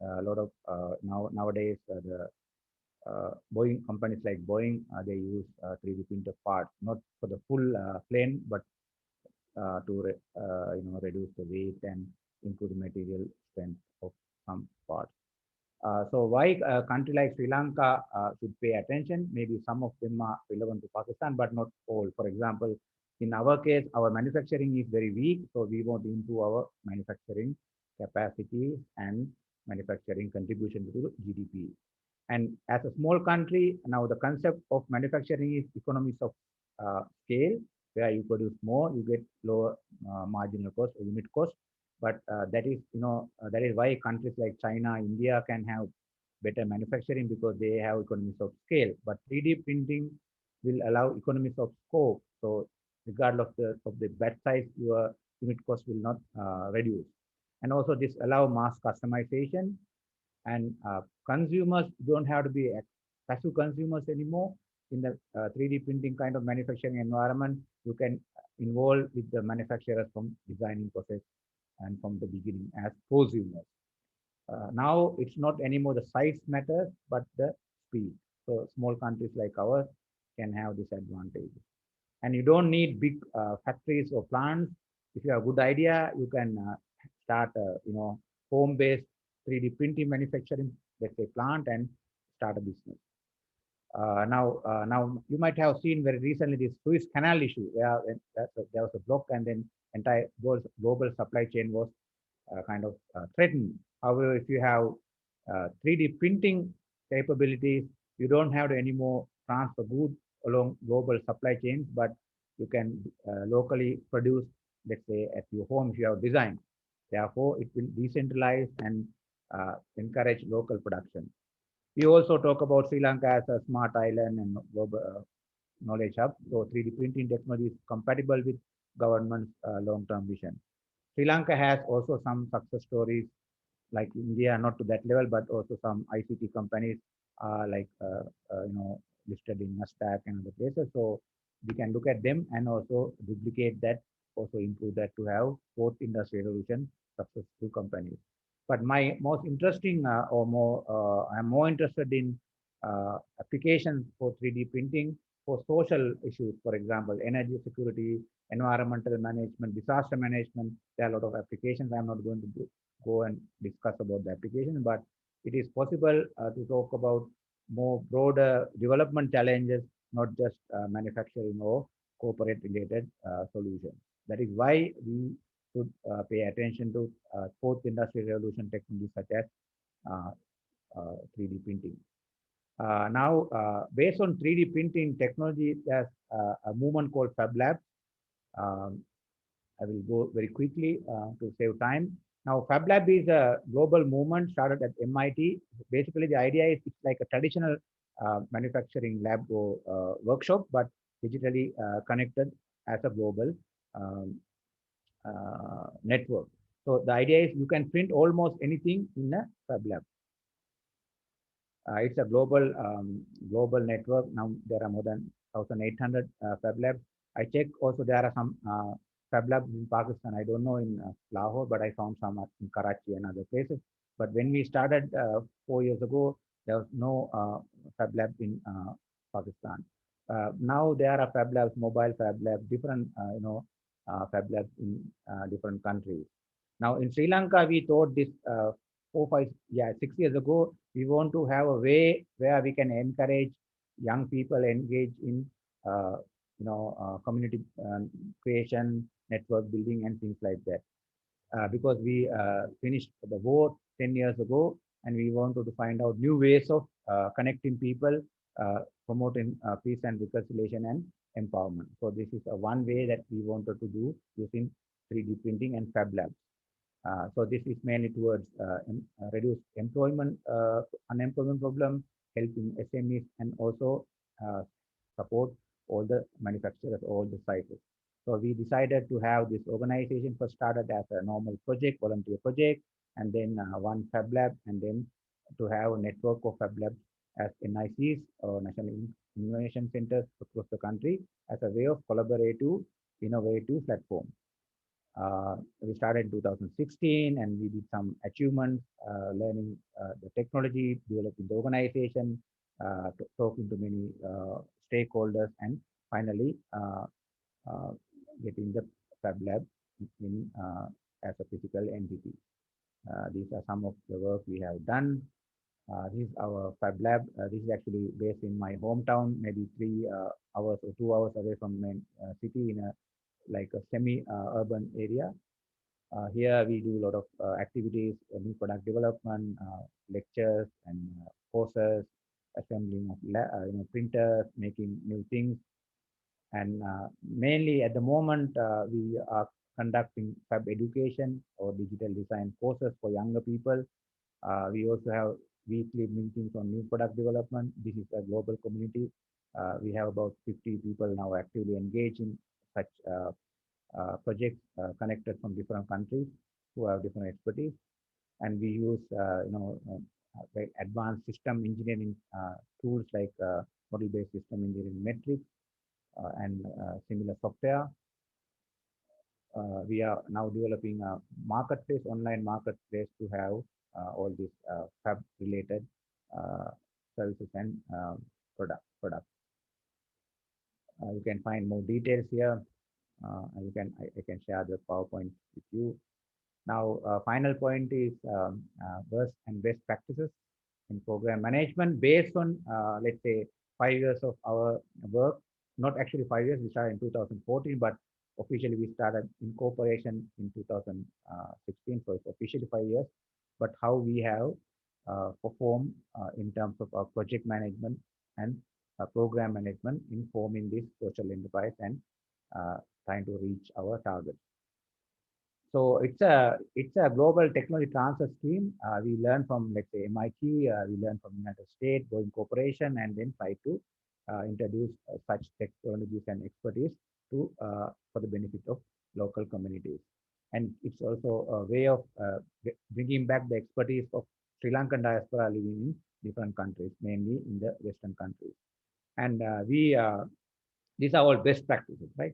A lot of nowadays, the Boeing companies like Boeing, they use 3D printed parts, not for the full plane, but reduce the weight and improve the material strength of some parts. So why a country like Sri Lanka should pay attention? Maybe some of them are relevant to Pakistan, but not all. For example, in our case, our manufacturing is very weak, so we want to improve our manufacturing capacity and manufacturing contribution to GDP. And as a small country, now the concept of manufacturing is economies of scale, where you produce more, you get lower marginal cost or unit cost. But that is why countries like China, India can have better manufacturing because they have economies of scale. But 3D printing will allow economies of scope. So regardless of the batch size, your unit cost will not reduce. And also this allow mass customization, and consumers don't have to be passive consumers anymore. In the 3D printing kind of manufacturing environment, you can involve with the manufacturers from designing process and from the beginning as consumers. Now it's not anymore the size matters, but the speed. So small countries like ours can have this advantage. And you don't need big factories or plants. If you have a good idea, you can start home-based 3D printing manufacturing, let's say plant, and start a business. Now you might have seen very recently this Suez Canal issue, where there was a block, and then entire global supply chain was kind of threatened. However, if you have 3D printing capabilities, you don't have to anymore transfer goods along global supply chains, but you can locally produce, let's say, at your home if you have design. Therefore, it will decentralize and encourage local production. We also talk about Sri Lanka as a smart island and global knowledge hub. So 3D printing technology is compatible with government's long-term vision. Sri Lanka has also some success stories like India, not to that level, but also some ICT companies like listed in Nasdaq and other places. So we can look at them and also duplicate that, also improve that to have fourth industrial revolution successful companies. But my most interesting I'm more interested in applications for 3D printing for social issues, for example, energy security, environmental management, disaster management. There are a lot of applications. I'm not going to go and discuss about the application, but it is possible to talk about more broader development challenges, not just manufacturing or corporate related solutions. That is why we should pay attention to fourth industrial revolution technologies such as 3D printing. Based on 3D printing technology, there's a movement called FabLabs. I will go very quickly to save time. Now, FabLab is a global movement started at MIT. Basically, the idea is it's like a traditional manufacturing lab or workshop, but digitally connected as a global network. So the idea is you can print almost anything in a FabLab. It's a global network. Now there are more than 1,800 FabLabs. I checked also there are some FabLabs in Pakistan. I don't know in Lahore, but I found some in Karachi and other places. But when we started 4 years ago, there was no FabLab in Pakistan. Now there are FabLabs, mobile FabLabs, different FabLabs in different countries. Now in Sri Lanka, we thought this 6 years ago, we want to have a way where we can encourage young people engage in community creation, network building, and things like that. Because we finished the war 10 years ago, and we wanted to find out new ways of connecting people, promoting peace and reconciliation and empowerment. So this is one way that we wanted to do using 3D printing and FabLabs. So this is mainly towards reduce employment, unemployment problem, helping SMEs, and also uh, support all the manufacturers, all the sizes. So we decided to have this organization first started as a normal project, volunteer project, and then one Fab Lab, and then to have a network of Fab Labs as NICs or National Innovation Centers across the country as a way of collaborative, innovative platform. We started in 2016 and we did some achievements, learning the technology, developing the organization, talking to many stakeholders, and finally getting the Fab Lab in as a physical entity. These are some of the work we have done. This is our Fab Lab. This is actually based in my hometown, maybe 3 hours or 2 hours away from main city in a like a semi-urban area. Here we do a lot of activities, new product development, lectures and courses, assembling of printers, making new things, and mainly at the moment we are conducting Fab education or digital design courses for younger people. We also have weekly meetings on new product development. This is a global community. We have about 50 people now actively engaged in such projects connected from different countries who have different expertise, and we use very advanced system engineering tools like model-based system engineering metrics and similar software. We are now developing a marketplace, online marketplace, to have all these Fab related services and products. You can find more details here. I can share the PowerPoint with you. Now, final point is worst and best practices in program management based on, let's say, 5 years of our work. Not actually 5 years, we started in 2014, but officially we started incorporation in 2016, so it's officially 5 years. But how we have performed in terms of our project management and program management in forming this social enterprise and trying to reach our targets. So it's a global technology transfer scheme. We learn from, let's say, MIT, we learn from United States, going cooperation, and then try to introduce such technologies and expertise to for the benefit of local communities. And it's also a way of bringing back the expertise of Sri Lankan diaspora living in different countries, mainly in the Western countries. And these are all best practices, right?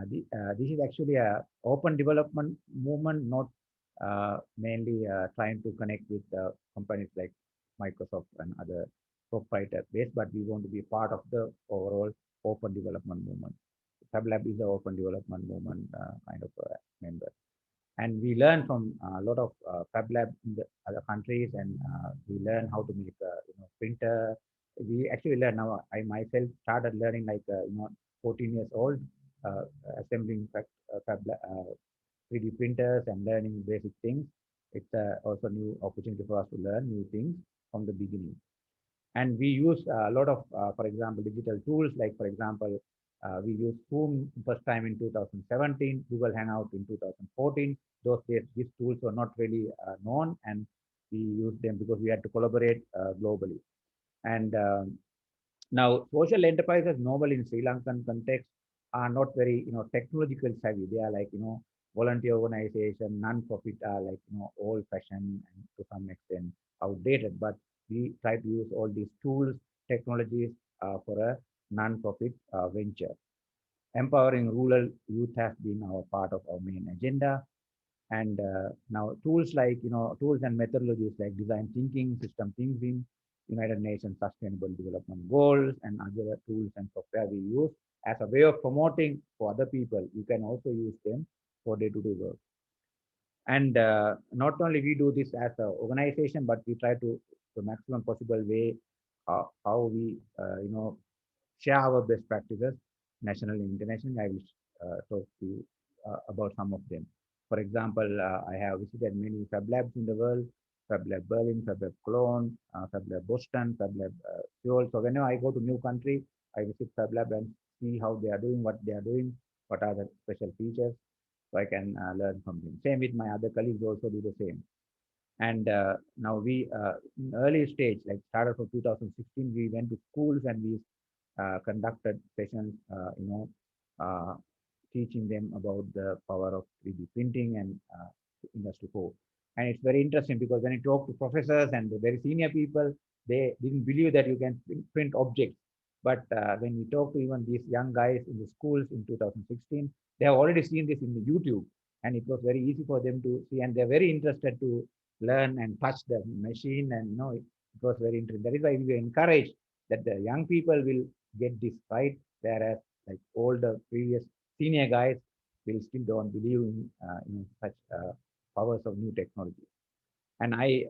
This is actually a open development movement, not mainly trying to connect with companies like Microsoft and other proprietor base, but we want to be part of the overall open development movement. FabLab is an open development movement kind of member. And we learn from a lot of FabLab in the other countries, and we learn how to make a printer. We actually learn now. I myself started learning like 14 years old, assembling FabLab 3D printers and learning basic things. It's also a new opportunity for us to learn new things from the beginning. And we use a lot of, for example, digital tools, like, for example, we used Zoom first time in 2017, Google Hangout in 2014. Those days, these tools were not really known, and we used them because we had to collaborate globally. And now, social enterprises normally in Sri Lankan context are not very, technological savvy. They are like, volunteer organization, non-profit are like, old-fashioned and to some extent outdated. But we try to use all these tools, technologies for a non-profit venture. Empowering rural youth has been our part of our main agenda. And now tools like, tools and methodologies like design thinking, system thinking, United Nations Sustainable Development Goals, and other tools and software we use as a way of promoting for other people. You can also use them for day-to-day work. And not only we do this as an organization, but we try to the maximum possible way how we, share our best practices, national and international. I will talk to you about some of them. For example, I have visited many FabLabs in the world, FabLab Berlin, FabLab Cologne, FabLab Boston, FabLab Seoul. So whenever I go to new country, I visit FabLab and see how they are doing, what they are doing, what are the special features. so I can learn from them. Same with my other colleagues also do the same. And now we, in early stage, like started from 2016, we went to schools and we conducted sessions, uh, teaching them about the power of 3D printing and Industry 4. And it's very interesting because when you talk to professors and the very senior people, they didn't believe that you can print objects. But when we talk to even these young guys in the schools in 2016, they have already seen this in the YouTube. And it was very easy for them to see, and they're very interested to learn and touch the machine. And it was very interesting. That is why we encourage that the young people will get this right, whereas like all the previous senior guys will still don't believe in such powers of new technology. And I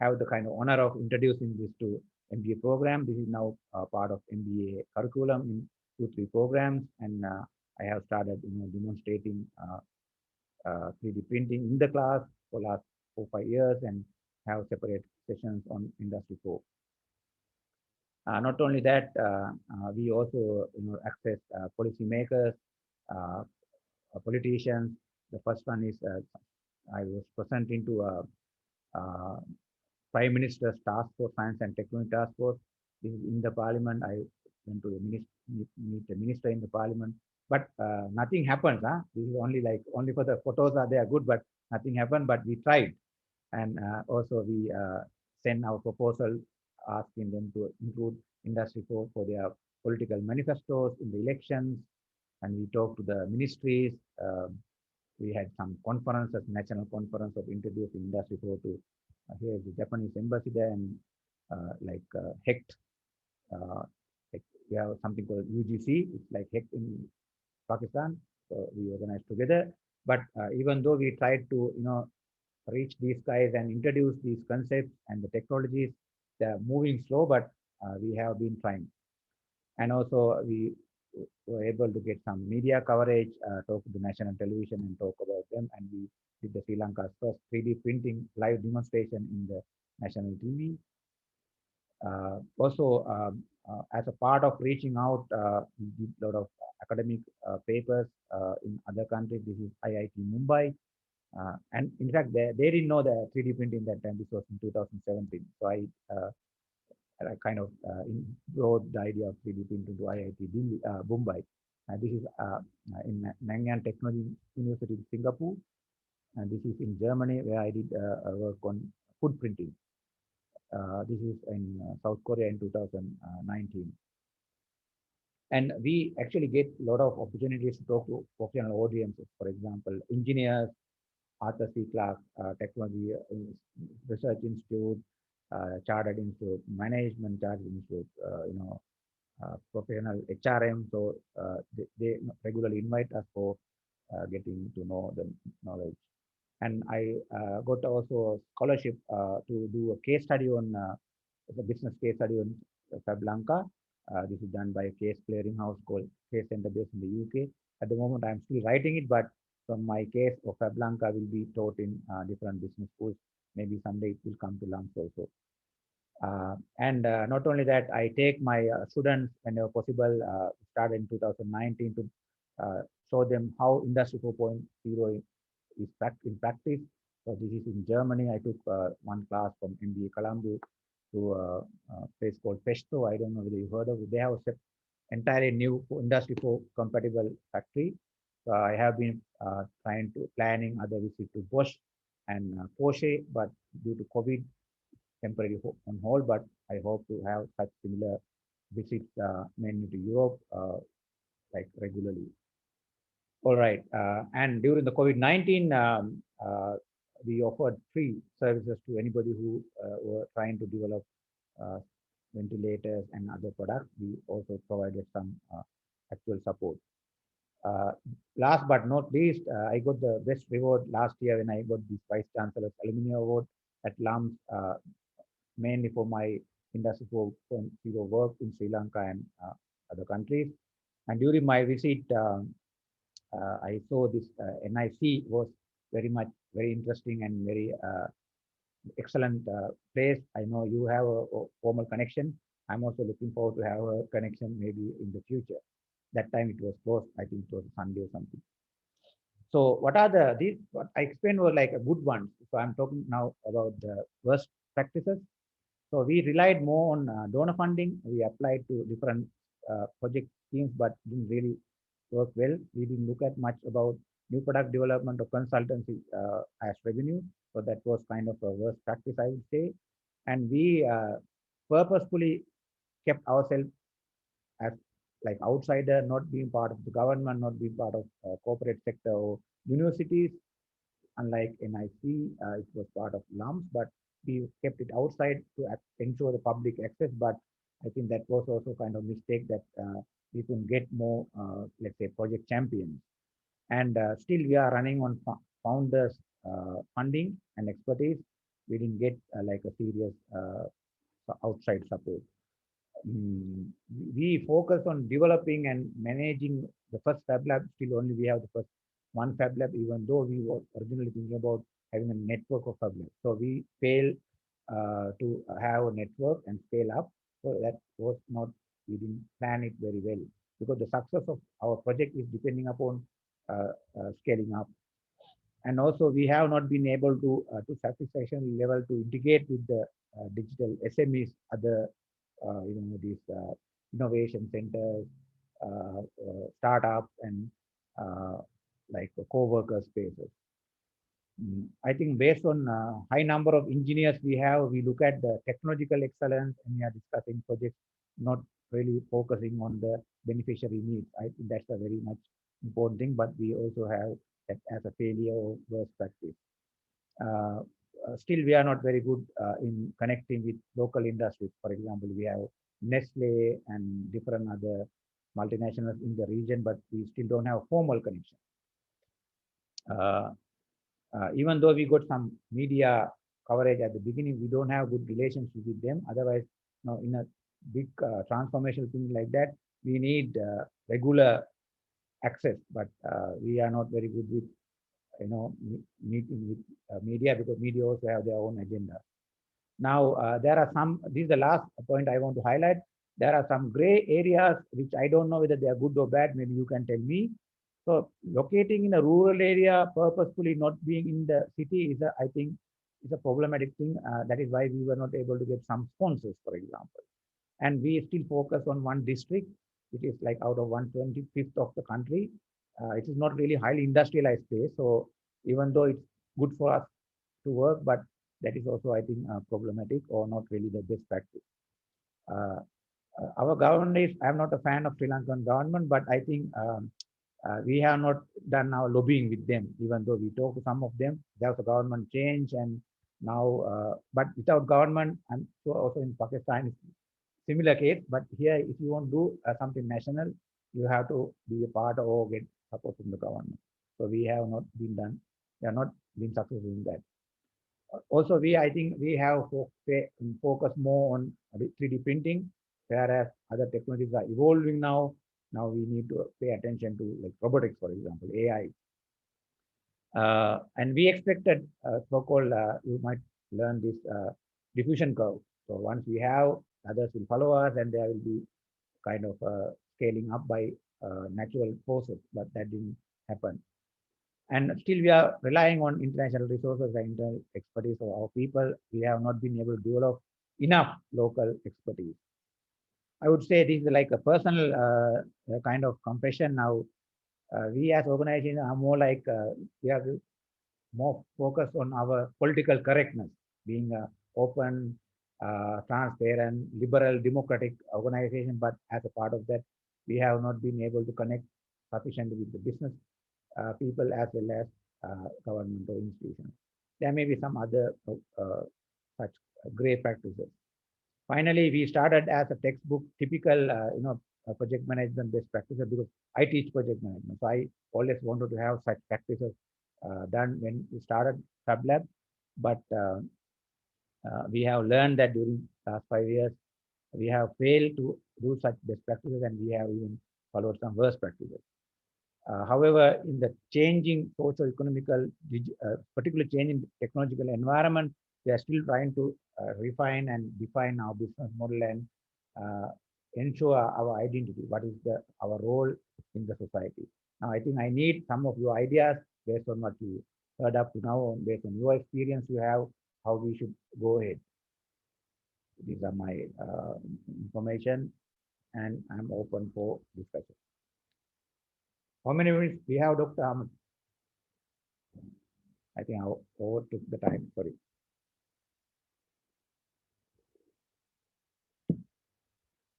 have the kind of honor of introducing this to MBA program. This is now part of MBA curriculum in 2-3 programs, and I have started demonstrating 3D printing in the class for last 4-5 years, and have separate sessions on Industry 4. Not only that, we also access policymakers, uh, politicians. The first one is I was presenting to a, Prime Minister's Task Force, Science and Technology Task Force. This is in the Parliament. I went to meet the minister in the Parliament, but nothing happens. This is only for the photos are there good, but nothing happened. But we tried, and also we send our proposal asking them to include Industry 4 for their political manifestos in the elections, and we talked to the ministries. We had some conferences, national conference of introducing Industry 4 to here is the Japanese embassy there, and HECT, we have something called UGC. It's like HECT in Pakistan. So we organized together. But even though we tried to reach these guys and introduce these concepts and the technologies, they're moving slow, but we have been trying. And also we were able to get some media coverage, talk to the national television and talk about them. And we did the Sri Lanka's first 3D printing live demonstration in the national TV. As a part of reaching out, we did a lot of academic papers in other countries. This is IIT Mumbai. And in fact, they didn't know the 3D printing that time. This was in 2017. So I kind of brought the idea of 3D printing to IIT Mumbai. This is in Nanyang Technology University in Singapore. And this is in Germany, where I did work on food printing. This is in South Korea in 2019. And we actually get a lot of opportunities to talk to professional audiences. For example, engineers, Arthur C. Clarke Technology Research Institute, Chartered Institute, Management Chartered Institute, professional HRM. So they regularly invite us for getting to know the knowledge. And I got also a scholarship to do a case study on the business case study on FabLanka. This is done by a case clearinghouse called Case Center based in the UK. At the moment, I'm still writing it, but from my case of FabLanka will be taught in different business schools. Maybe someday it will come to LUMS also. And not only that, I take my students whenever possible, start in 2019 to show them how Industry 4.0 is in practice. So this is in Germany. I took one class from MBA Colombo to a place called Pesto. I don't know whether you heard of it. They have an entirely new Industry 4 compatible factory. So I have been planning other visits to Bosch and Porsche, but due to COVID, temporarily on hold. But I hope to have such similar visits mainly to Europe, like regularly. All right. And during the COVID-19, we offered free services to anybody who were trying to develop ventilators and other products. We also provided some actual support. Last but not least, I got the best reward last year when I got this Vice Chancellor's Alumni Award at LUMS, mainly for my Industry 4.0 work in Sri Lanka and other countries. And during my visit, I saw this NIC was very interesting and very excellent place. I know you have a formal connection. I'm also looking forward to have a connection maybe in the future. That time it was closed. I think it was Sunday or something. So what are these, what I explained were like a good ones. So I'm talking now about the worst practices. So we relied more on donor funding. We applied to different project schemes, but didn't really work well. We didn't look at much about new product development or consultancy as revenue. So that was kind of a worst practice, I would say. And we purposefully kept ourselves as like outsider, not being part of the government, not being part of corporate sector or universities. Unlike NIC, it was part of LUMS, but we kept it outside to ensure the public access. But I think that was also kind of mistake that we could get more, let's say, project champions. And still we are running on founders funding and expertise. We didn't get like a serious outside support. We focus on developing and managing the first Fab Lab. Still only we have the first one Fab Lab, even though we were originally thinking about having a network of Fab Labs. So we failed to have a network and scale up. So that was not, we didn't plan it very well, because the success of our project is depending upon scaling up. And also we have not been able to satisfaction level to integrate with the digital SMEs, other these innovation centers, startups, and like co-worker spaces. I think based on high number of engineers we have, we look at the technological excellence and we are discussing projects, not really focusing on the beneficiary needs. I think that's a very much important thing, but we also have that as a failure or worst practice. Uh, Still, we are not very good in connecting with local industries. For example, we have Nestle and different other multinationals in the region, but we still don't have formal connection. Uh, Even though we got some media coverage at the beginning, we don't have good relationship with them. Otherwise, in a big transformational thing like that, we need regular access, but we are not very good with meeting with media, because media also have their own agenda. Now there are some, this is the last point I want to highlight. There are some gray areas which I don't know whether they are good or bad. Maybe you can tell me. So locating in a rural area purposefully, not being in the city, is I think is a problematic thing. That is why we were not able to get some sponsors, for example. And we still focus on one district, which is like out of 125th of the country. It is not really highly industrialized space. So even though it's good for us to work, but that is also, I think, problematic or not really the best practice. Our government is, I'm not a fan of Sri Lankan government, but I think we have not done our lobbying with them, even though we talk to some of them. There was a government change, and now, but without government, I'm sure also in Pakistan, similar case. But here, if you want to do something national, you have to be a part or get support from the government. So we have not been done. We have not been successful in that. Also, I think we have focused more on 3D printing, whereas other technologies are evolving now. Now we need to pay attention to like robotics, for example, AI. And we expected so-called, you might learn this diffusion curve. So once we have, others will follow us, and there will be kind of scaling up by natural forces, but that didn't happen. And still we are relying on international resources and internal expertise of our people. We have not been able to develop enough local expertise. I would say this is like a personal kind of confession now. We as organizations are more like, we are more focused on our political correctness, being open, transparent, liberal, democratic organization. But as a part of that, we have not been able to connect sufficiently with the business people as well as governmental institutions. There may be some other such gray practices. Finally, we started as a textbook, typical, project management best practices, because I teach project management. So I always wanted to have such practices done when we started FabLab. But we have learned that during last 5 years, we have failed to do such best practices, and we have even followed some worst practices. However, in the changing socio-economical, particularly changing technological environment, we are still trying to refine and define our business model and ensure our identity. What is our role in the society? Now, I think I need some of your ideas based on what you heard up to now, based on your experience you have, how we should go ahead. These are my information, and I'm open for discussion. How many minutes we have, Dr. Ahmed? I think I overtook the time. Sorry.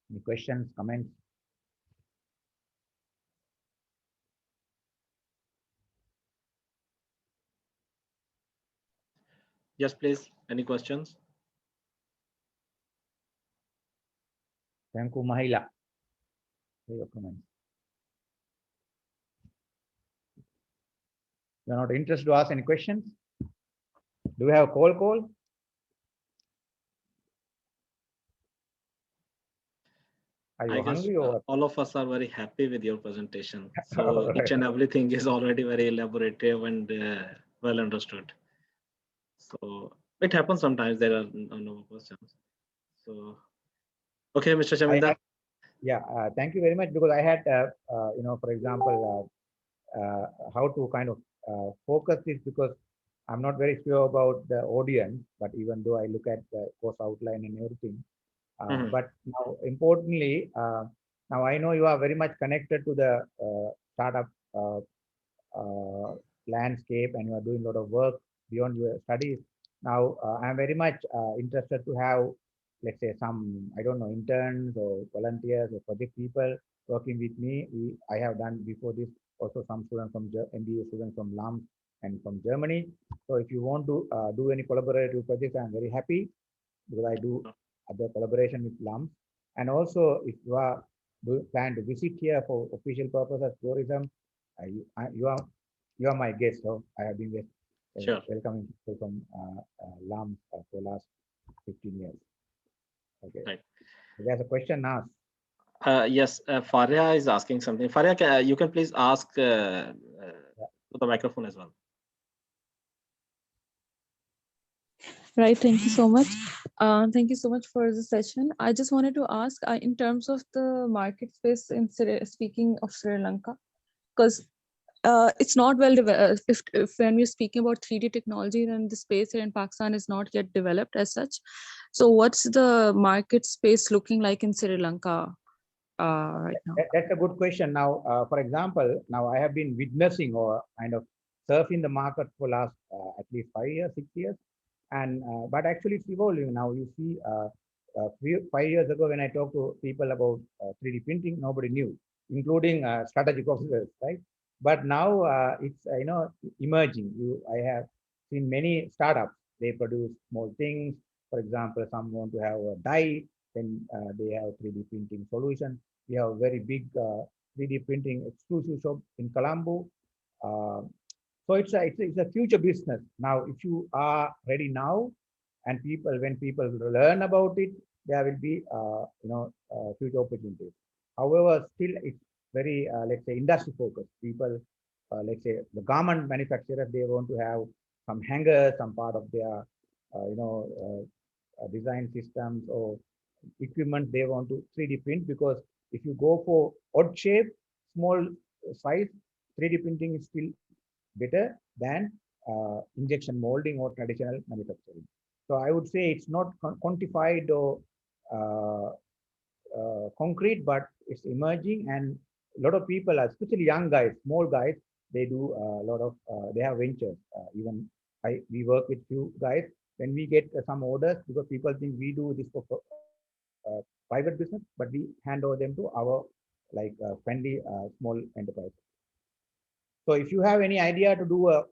Any questions, comments? Yes, please. Any questions? Thank you, Mahila, for your comments. You are not interested to ask any questions? Do we have a call? Are you I guess hungry or? all of us are very happy with your presentation. So All each right. and everything is already very elaborative and well understood. So it happens sometimes there are no questions. So, okay, Mr. Chaminda. Yeah, thank you very much, because I had, for example, how to kind of focus this, because I'm not very sure about the audience, but even though I look at the course outline and everything, but now importantly, now I know you are very much connected to the startup landscape, and you are doing a lot of work beyond your studies. Now, I'm very much interested to have, let's say, some, I don't know, interns or volunteers or project people working with me. I have done before this also some students from MBA students from LUMS and from Germany. So if you want to do any collaborative projects, I'm very happy, because I do other collaboration with LUMS. And also, if you are plan to visit here for official purposes, tourism, you are my guest. So I have been welcoming people from LUMS for last 15 years. Okay. Right. There's a question asked. Yes, Faria is asking something. Faria, you can please ask to the microphone as well. Right, thank you so much. Thank you so much for the session. I just wanted to ask, in terms of the market space in speaking of Sri Lanka, because it's not well developed. If when we're speaking about 3D technology, then the space here in Pakistan is not yet developed as such. So what's the market space looking like in Sri Lanka right now? That's a good question. Now, for example, now I have been witnessing or kind of surfing the market for last at least 5 years, 6 years. And but actually it's evolving now. You see, 5 years ago when I talked to people about 3D printing, nobody knew, including strategic officers, right? But now it's emerging. I have seen many startups. They produce small things. For example, some want to have a die, then they have 3D printing solution. We have a very big 3D printing exclusive shop in Colombo. So it's a future business. Now, if you are ready now, and when people learn about it, there will be future opportunities. However, still it's very let's say industry focused. People, let's say the garment manufacturers, they want to have some hangers, some part of their design systems or equipment they want to 3D print, because if you go for odd shape, small size, 3D printing is still better than injection molding or traditional manufacturing. So I would say it's not quantified or concrete, but it's emerging, and a lot of people, especially young guys, small guys, they do a lot of, they have ventures. Even we work with few guys. When we get some orders, because people think we do this for private business, but we hand over them to our friendly small enterprise. So if you have any idea to do a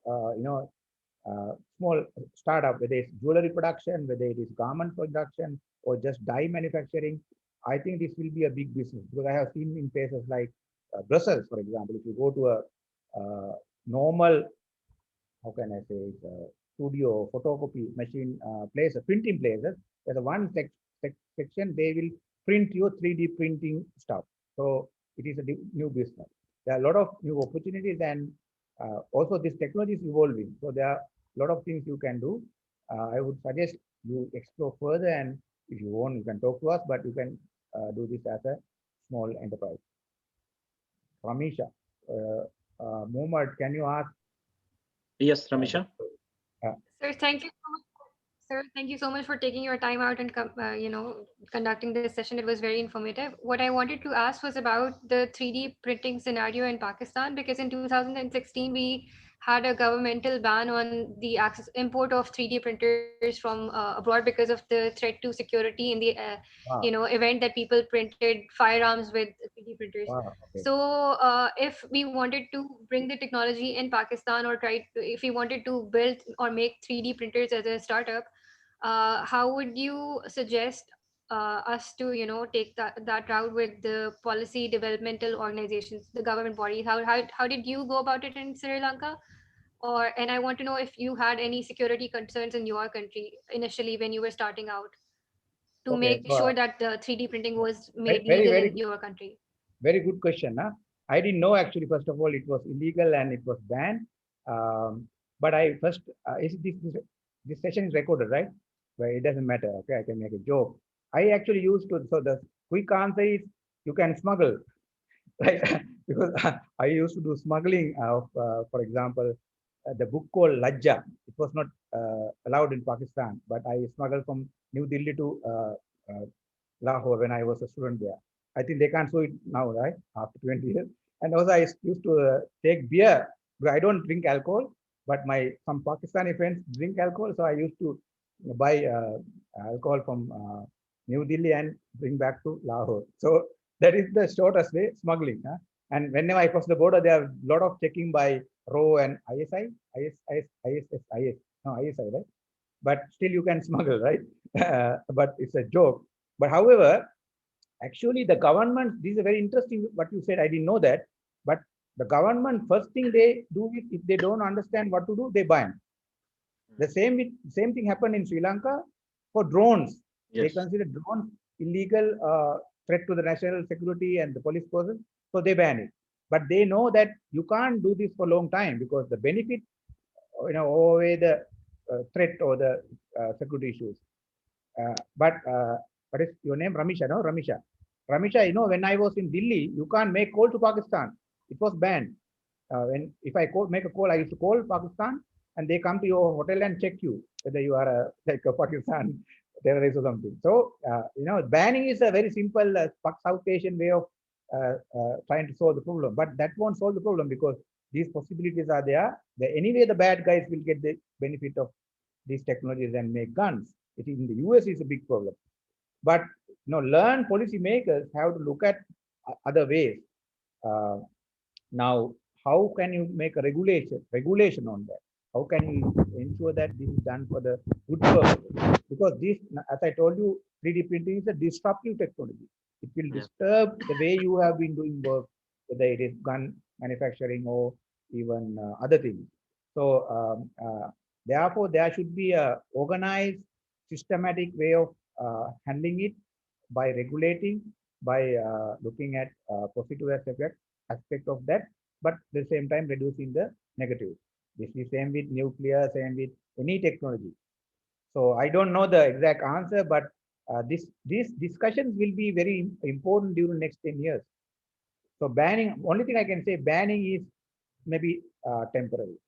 small startup, whether it's jewelry production, whether it is garment production, or just dye manufacturing, I think this will be a big business, because I have seen in places like Brussels, for example. If you go to a normal, how can I say, studio, photocopy machine place, printing places, there's a one section, they will print your 3D printing stuff. So it is a new business. There are a lot of new opportunities, and also this technology is evolving. So there are a lot of things you can do. I would suggest you explore further, and if you want, you can talk to us, but you can do this as a small enterprise. Ramisha, Muhammad, can you ask Yes, Ramisha. Sir, thank you so much. Sir, thank you so much for taking your time out and conducting this session. It was very informative. What I wanted to ask was about the 3D printing scenario in Pakistan, because in 2016 we had a governmental ban on the access import of 3D printers from abroad because of the threat to security in the Wow, event that people printed firearms with 3D printers. wow, okay. So if we wanted to bring the technology in Pakistan, or if we wanted to build or make 3D printers as a startup, how would you suggest us to take that route with the policy developmental organizations, the government bodies? How did you go about it in Sri Lanka? And I want to know if you had any security concerns in your country initially when you were starting out, to Okay, make so sure that the 3D printing was very, made very, legal very in your country. very good question. Huh? I didn't know actually, first of all, it was illegal and it was banned. But I first, this session is recorded, right? But it doesn't matter. Okay, I can make a joke. I actually used to, so the quick answer is you can smuggle, right? Because I used to do smuggling of, for example, the book called Lajja. It was not allowed in Pakistan, but I smuggled from New Delhi to Lahore when I was a student there. I think they can't show it now, right? After 20 years. And also I used to take beer. But I don't drink alcohol, but my some Pakistani friends drink alcohol. So I used to buy alcohol from New Delhi and bring back to Lahore. So that is the shortest way, smuggling. Huh? And whenever I cross the border, there are a lot of checking by RO and ISI, no, ISI, right? But still you can smuggle, right? But it's a joke. But however, actually the government, this is a very interesting what you said, I didn't know that, but the government, first thing they do is, if they don't understand what to do, they ban. The same thing happened in Sri Lanka for drones. They Yes. consider drones illegal threat to the national security and the police forces, so they ban it. But they know that you can't do this for a long time because the benefit, outweigh the threat or the security issues. But what is your name? Ramisha, no? Ramisha. Ramisha, when I was in Delhi, you can't make call to Pakistan. It was banned. If I make a call, I used to call Pakistan, and they come to your hotel and check you whether you are like a Pakistan terrorist or something. So banning is a very simple South Asian way of trying to solve the problem, but that won't solve the problem because these possibilities are there. Anyway, the bad guys will get the benefit of these technologies and make guns. It in the US is a big problem. But learn policymakers have to look at other ways. Now, how can you make a regulation on that? How can you ensure that this is done for the good purpose? Because this, as I told you, 3D printing is a disruptive technology. It will disturb the way you have been doing work, whether it is gun manufacturing or even other things. So therefore, there should be a organized, systematic way of handling it by regulating, by looking at positive aspect of that, but at the same time reducing the negatives. This is same with nuclear, same with any technology. So I don't know the exact answer, but these discussions will be very important during next 10 years. So banning, only thing I can say, banning is maybe temporary.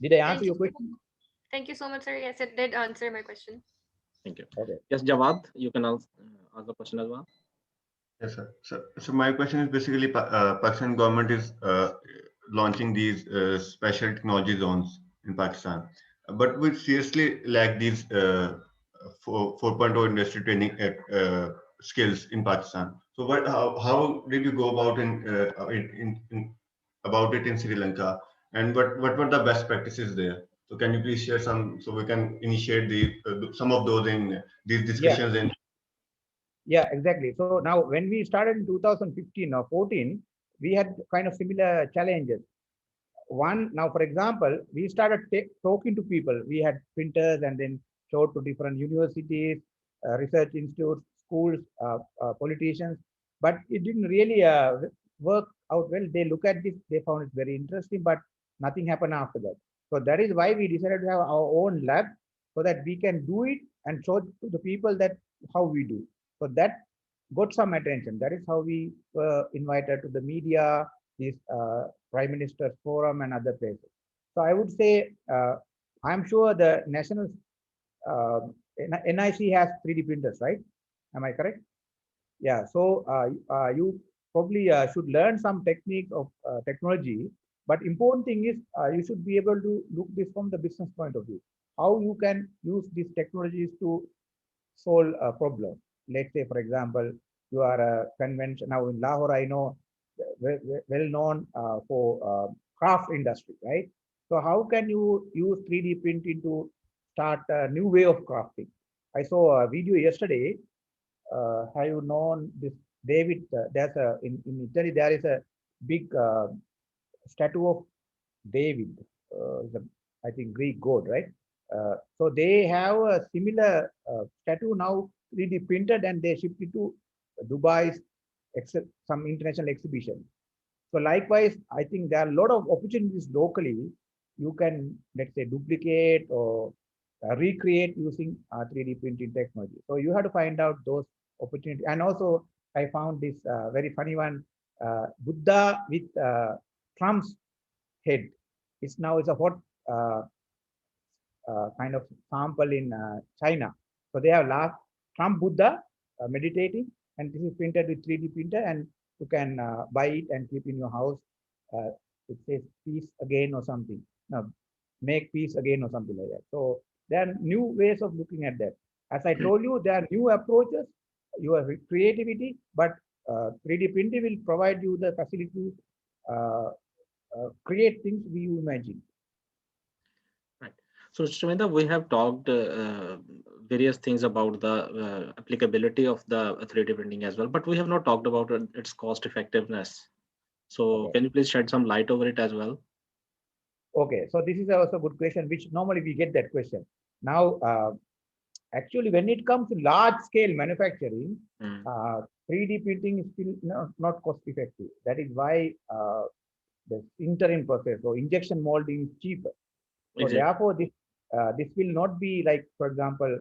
Did I answer your question? Thank you so much, sir. Yes, it did answer my question. Thank you. Okay. Yes, Jawad, you can ask the question as well. Yes, sir. So my question is basically, Pakistan government is launching these special technology zones in Pakistan, but we seriously lack these 4.0 industry training skills in Pakistan. So how did you go about about it in Sri Lanka, and what were the best practices there? So can you please share some, so we can initiate some of those in these discussions? Yeah. Yeah, exactly. So now when we started in 2015 or 14, we had kind of similar challenges. One, now, for example, we started talking to people. We had printers and then showed to different universities, research institutes, schools, politicians, but it didn't really work out well. They look at this, they found it very interesting, but nothing happened after that. So that is why we decided to have our own lab so that we can do it and show to the people that how we do. So that got some attention. That is how we were invited to the media, this Prime Minister's Forum and other places. So I would say, I'm sure the national NIC has 3D printers, right? Am I correct? Yeah. So you probably should learn some technique of technology, but important thing is you should be able to look this from the business point of view. How you can use these technologies to solve a problem. Let's say, for example, you are a convention now in Lahore. I know well known for craft industry, right? So how can you use 3D printing to start a new way of crafting? I saw a video yesterday. Have you known this David? There's a in Italy there is a big statue of David, the, I think Greek god, right? So they have a similar statue now 3D printed and they shipped it to Dubai's some international exhibition. So likewise, I think there are a lot of opportunities locally. You can, let's say, duplicate or recreate using 3D printing technology. So you have to find out those opportunities. And also, I found this very funny one, Buddha with Trump's head. It's now is a hot kind of sample in China. So they have last Trump Buddha meditating, and this is printed with 3D printer, and you can buy it and keep in your house. It says peace again or something. No, make peace again or something like that. So there are new ways of looking at that. As I told you, there are new approaches, your creativity, but 3D printing will provide you the facility to create things we imagine. Right. So, Chaminda, we have talked various things about the applicability of the 3D printing as well, but we have not talked about its cost effectiveness. So, can you please shed some light over it as well? Okay, so this is also a good question, which normally we get that question. Now, actually, when it comes to large scale manufacturing, 3D printing is still not cost effective. That is why the interim process or injection molding is cheaper. So therefore, this will not be like, for example,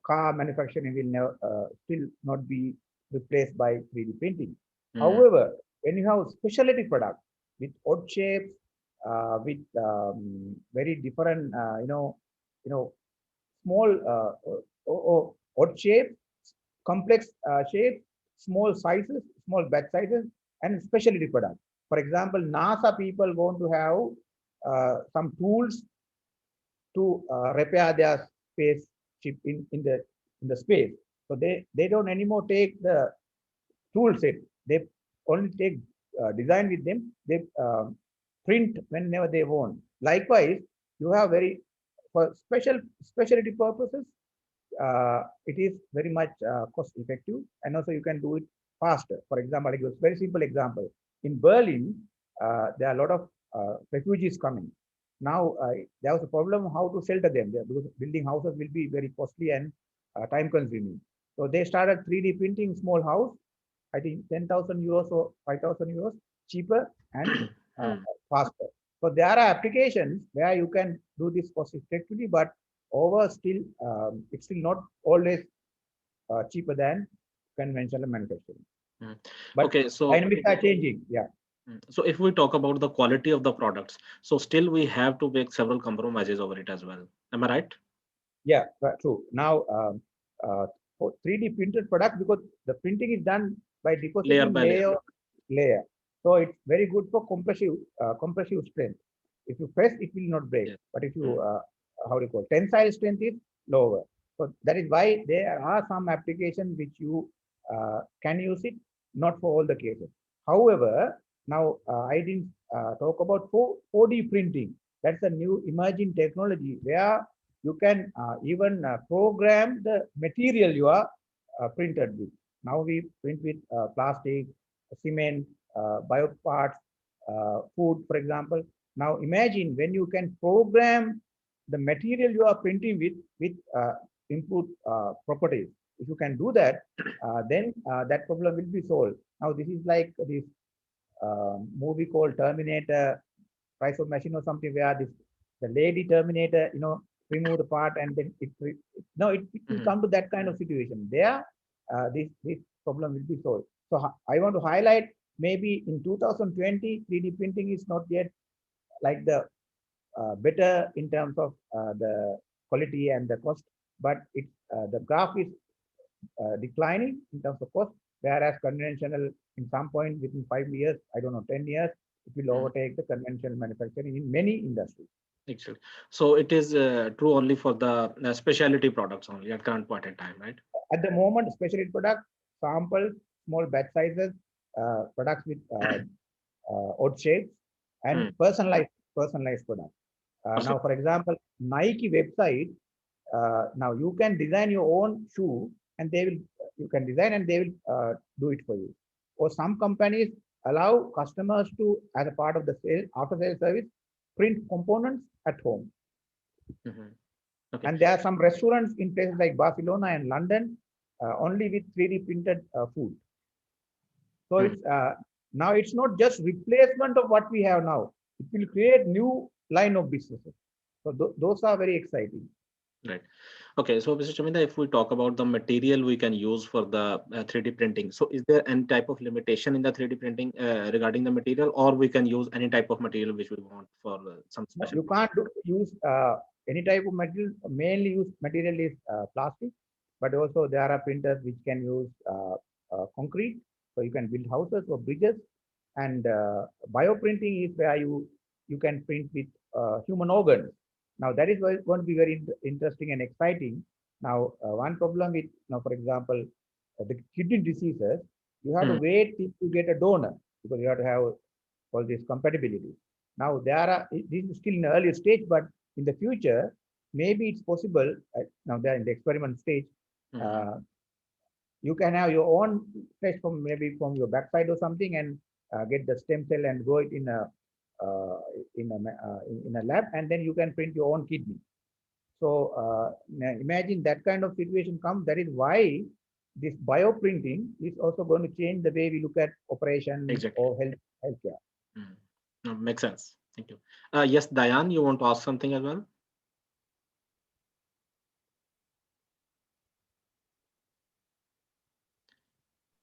car manufacturing will never, still not be replaced by 3D printing. However, when you have specialty products with odd shapes, with very different, small or odd shapes, complex shapes, small sizes, small batch sizes, and specialty products. For example, NASA people want to have some tools to repair their spaceship in the space. So they don't anymore take the tool set. They only take design with them. They print whenever they want. Likewise, you have for specialty purposes, it is very much cost effective, and also you can do it faster. For example, I give a very simple example. In Berlin, there are a lot of refugees coming. Now, there was a problem how to shelter them because building houses will be very costly and time consuming. So they started 3D printing small house, I think 10,000 euros or 5,000 euros, cheaper and faster. So there are applications where you can do this cost effectively, but still, it's still not always cheaper than conventional manufacturing. But okay, so dynamics are changing. Yeah. So if we talk about the quality of the products, so still we have to make several compromises over it as well. Am I right? Yeah, true. Now, for 3D printed product, because the printing is done by depositing layer. So it's very good for compressive strength. If you press, it will not break. But if you, how do you call it? Tensile strength is lower. So that is why there are some applications which you can use it, not for all the cases. However, now I didn't talk about 4D printing. That's a new emerging technology where you can even program the material you are printed with. Now we print with plastic, cement, bio parts, food, for example. Now imagine when you can program the material you are printing with improved properties. If you can do that, then that problem will be solved. Now this is like this movie called Terminator, Rise of Machine or something, where the lady Terminator, remove the part and then it will come to that kind of situation. There, this problem will be solved. So I want to highlight, maybe in 2020, 3D printing is not yet like the better in terms of the quality and the cost, but the graph is declining in terms of cost, whereas conventional in some point within 5 years, I don't know, 10 years, it will overtake the conventional manufacturing in many industries. Excellent. So it is true only for the specialty products only at current point in time, right? At the moment, specialty products, samples, small batch sizes, products with odd shapes, and personalized products. Now, for example, Nike website. Now you can design your own shoe, and you can design and they will do it for you. Or some companies allow customers to, as a part of the after sales service, print components at home. Okay. And there are some restaurants in places like Barcelona and London only with 3D printed food. So it's now it's not just replacement of what we have now. It will create new line of businesses. So those are very exciting. Right. Okay. So, Mr. Chaminda, if we talk about the material we can use for the 3D printing, so is there any type of limitation in the 3D printing regarding the material, or we can use any type of material which we want for some special? You can't use any type of material. Mainly used material is plastic, but also there are printers which can use concrete, so you can build houses or bridges. And bioprinting is where you can print with human organs. Now that is going to be very interesting and exciting. Now one problem with, for example, the kidney diseases, you have to wait till you get a donor because you have to have all this compatibility. Now this is still in the early stage, but in the future, maybe it's possible. Now they are in the experiment stage. You can have your own flesh from your backside or something, and get the stem cell and grow it in a lab, and then you can print your own kidney. So imagine that kind of situation comes. That is why this bioprinting is also going to change the way we look at operations or healthcare. No, makes sense. Thank you. Yes, Diane, you want to ask something as well?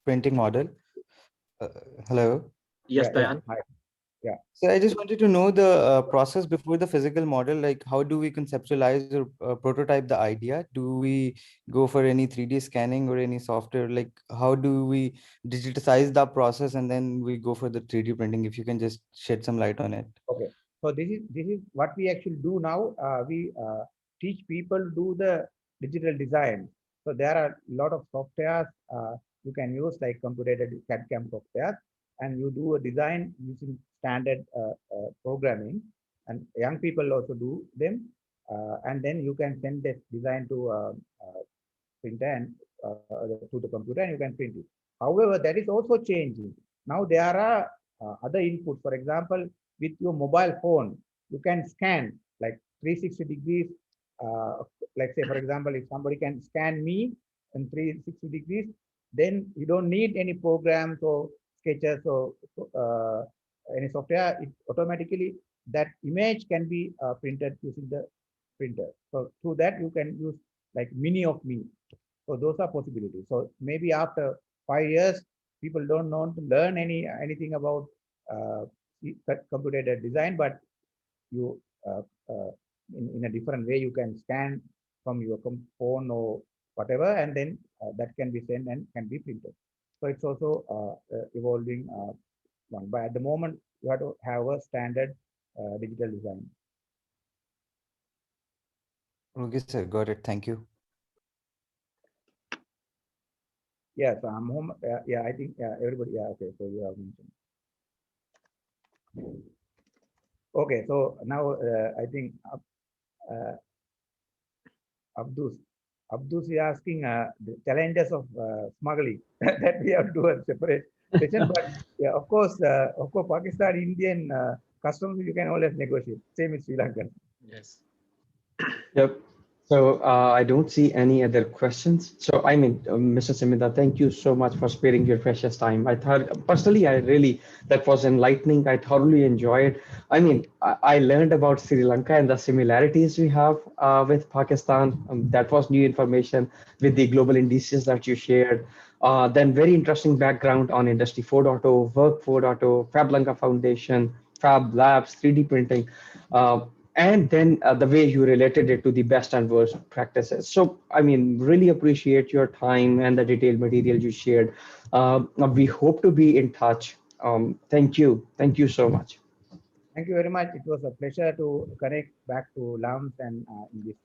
Printing model. Hello. Yes, Diane. Hi. Yeah. So I just wanted to know the process before the physical model. Like, how do we conceptualize or prototype the idea? Do we go for any 3D scanning or any software? Like, how do we digitize the process and then we go for the 3D printing? If you can just shed some light on it. Okay. So this is what we actually do now. We teach people to do the digital design. So there are a lot of softwares you can use, like computer CAD/CAM software, and you do a design using standard programming, and young people also do them, and then you can send that design to printer and to the computer, and you can print it. However, that is also changing. Now there are other inputs. For example, with your mobile phone, you can scan like 360 degrees. Like say, for example, if somebody can scan me in 360 degrees, then you don't need any programs or sketches or any software. It automatically, that image can be printed using the printer. So through that, you can use like mini of me. So those are possibilities. So maybe after 5 years, people don't know to learn anything about computer design, but you in a different way, you can scan from your phone or whatever, and then that can be sent and can be printed. So it's also evolving one. But at the moment, you have to have a standard digital design. Okay, sir. Got it. Thank you. Yeah, so I'm home. Yeah, I think everybody. Yeah, okay. So you have mentioned. Okay, so now I think Abdus is asking the challenges of smuggling that we have to do a separate session. But yeah, of course, Pakistan, Indian customs you can always negotiate. Same as Sri Lanka. Yes. Yep. So I don't see any other questions. So I mean, Mr. Chaminda, thank you so much for sparing your precious time. I thought personally, that was enlightening. I thoroughly enjoyed. I mean, I learned about Sri Lanka and the similarities we have with Pakistan. That was new information with the global indices that you shared. Then very interesting background on Industry 4.0, Work 4.0, FabLanka Foundation, FabLabs, 3D printing. and then the way you related it to the best and worst practices. So, I mean, really appreciate your time and the detailed material you shared. We hope to be in touch. Thank you. Thank you so much. Thank you very much. It was a pleasure to connect back to LUMS and in this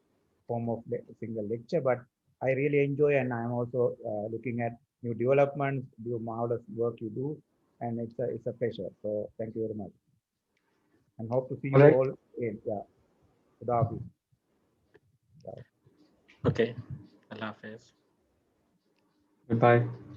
form of single lecture, but I really enjoy and I'm also looking at new developments, new marvelous work you do, and it's a pleasure. So thank you very much, and hope to see All you right. all in Khuda Hafiz. Okay. Allah Hafiz. Goodbye.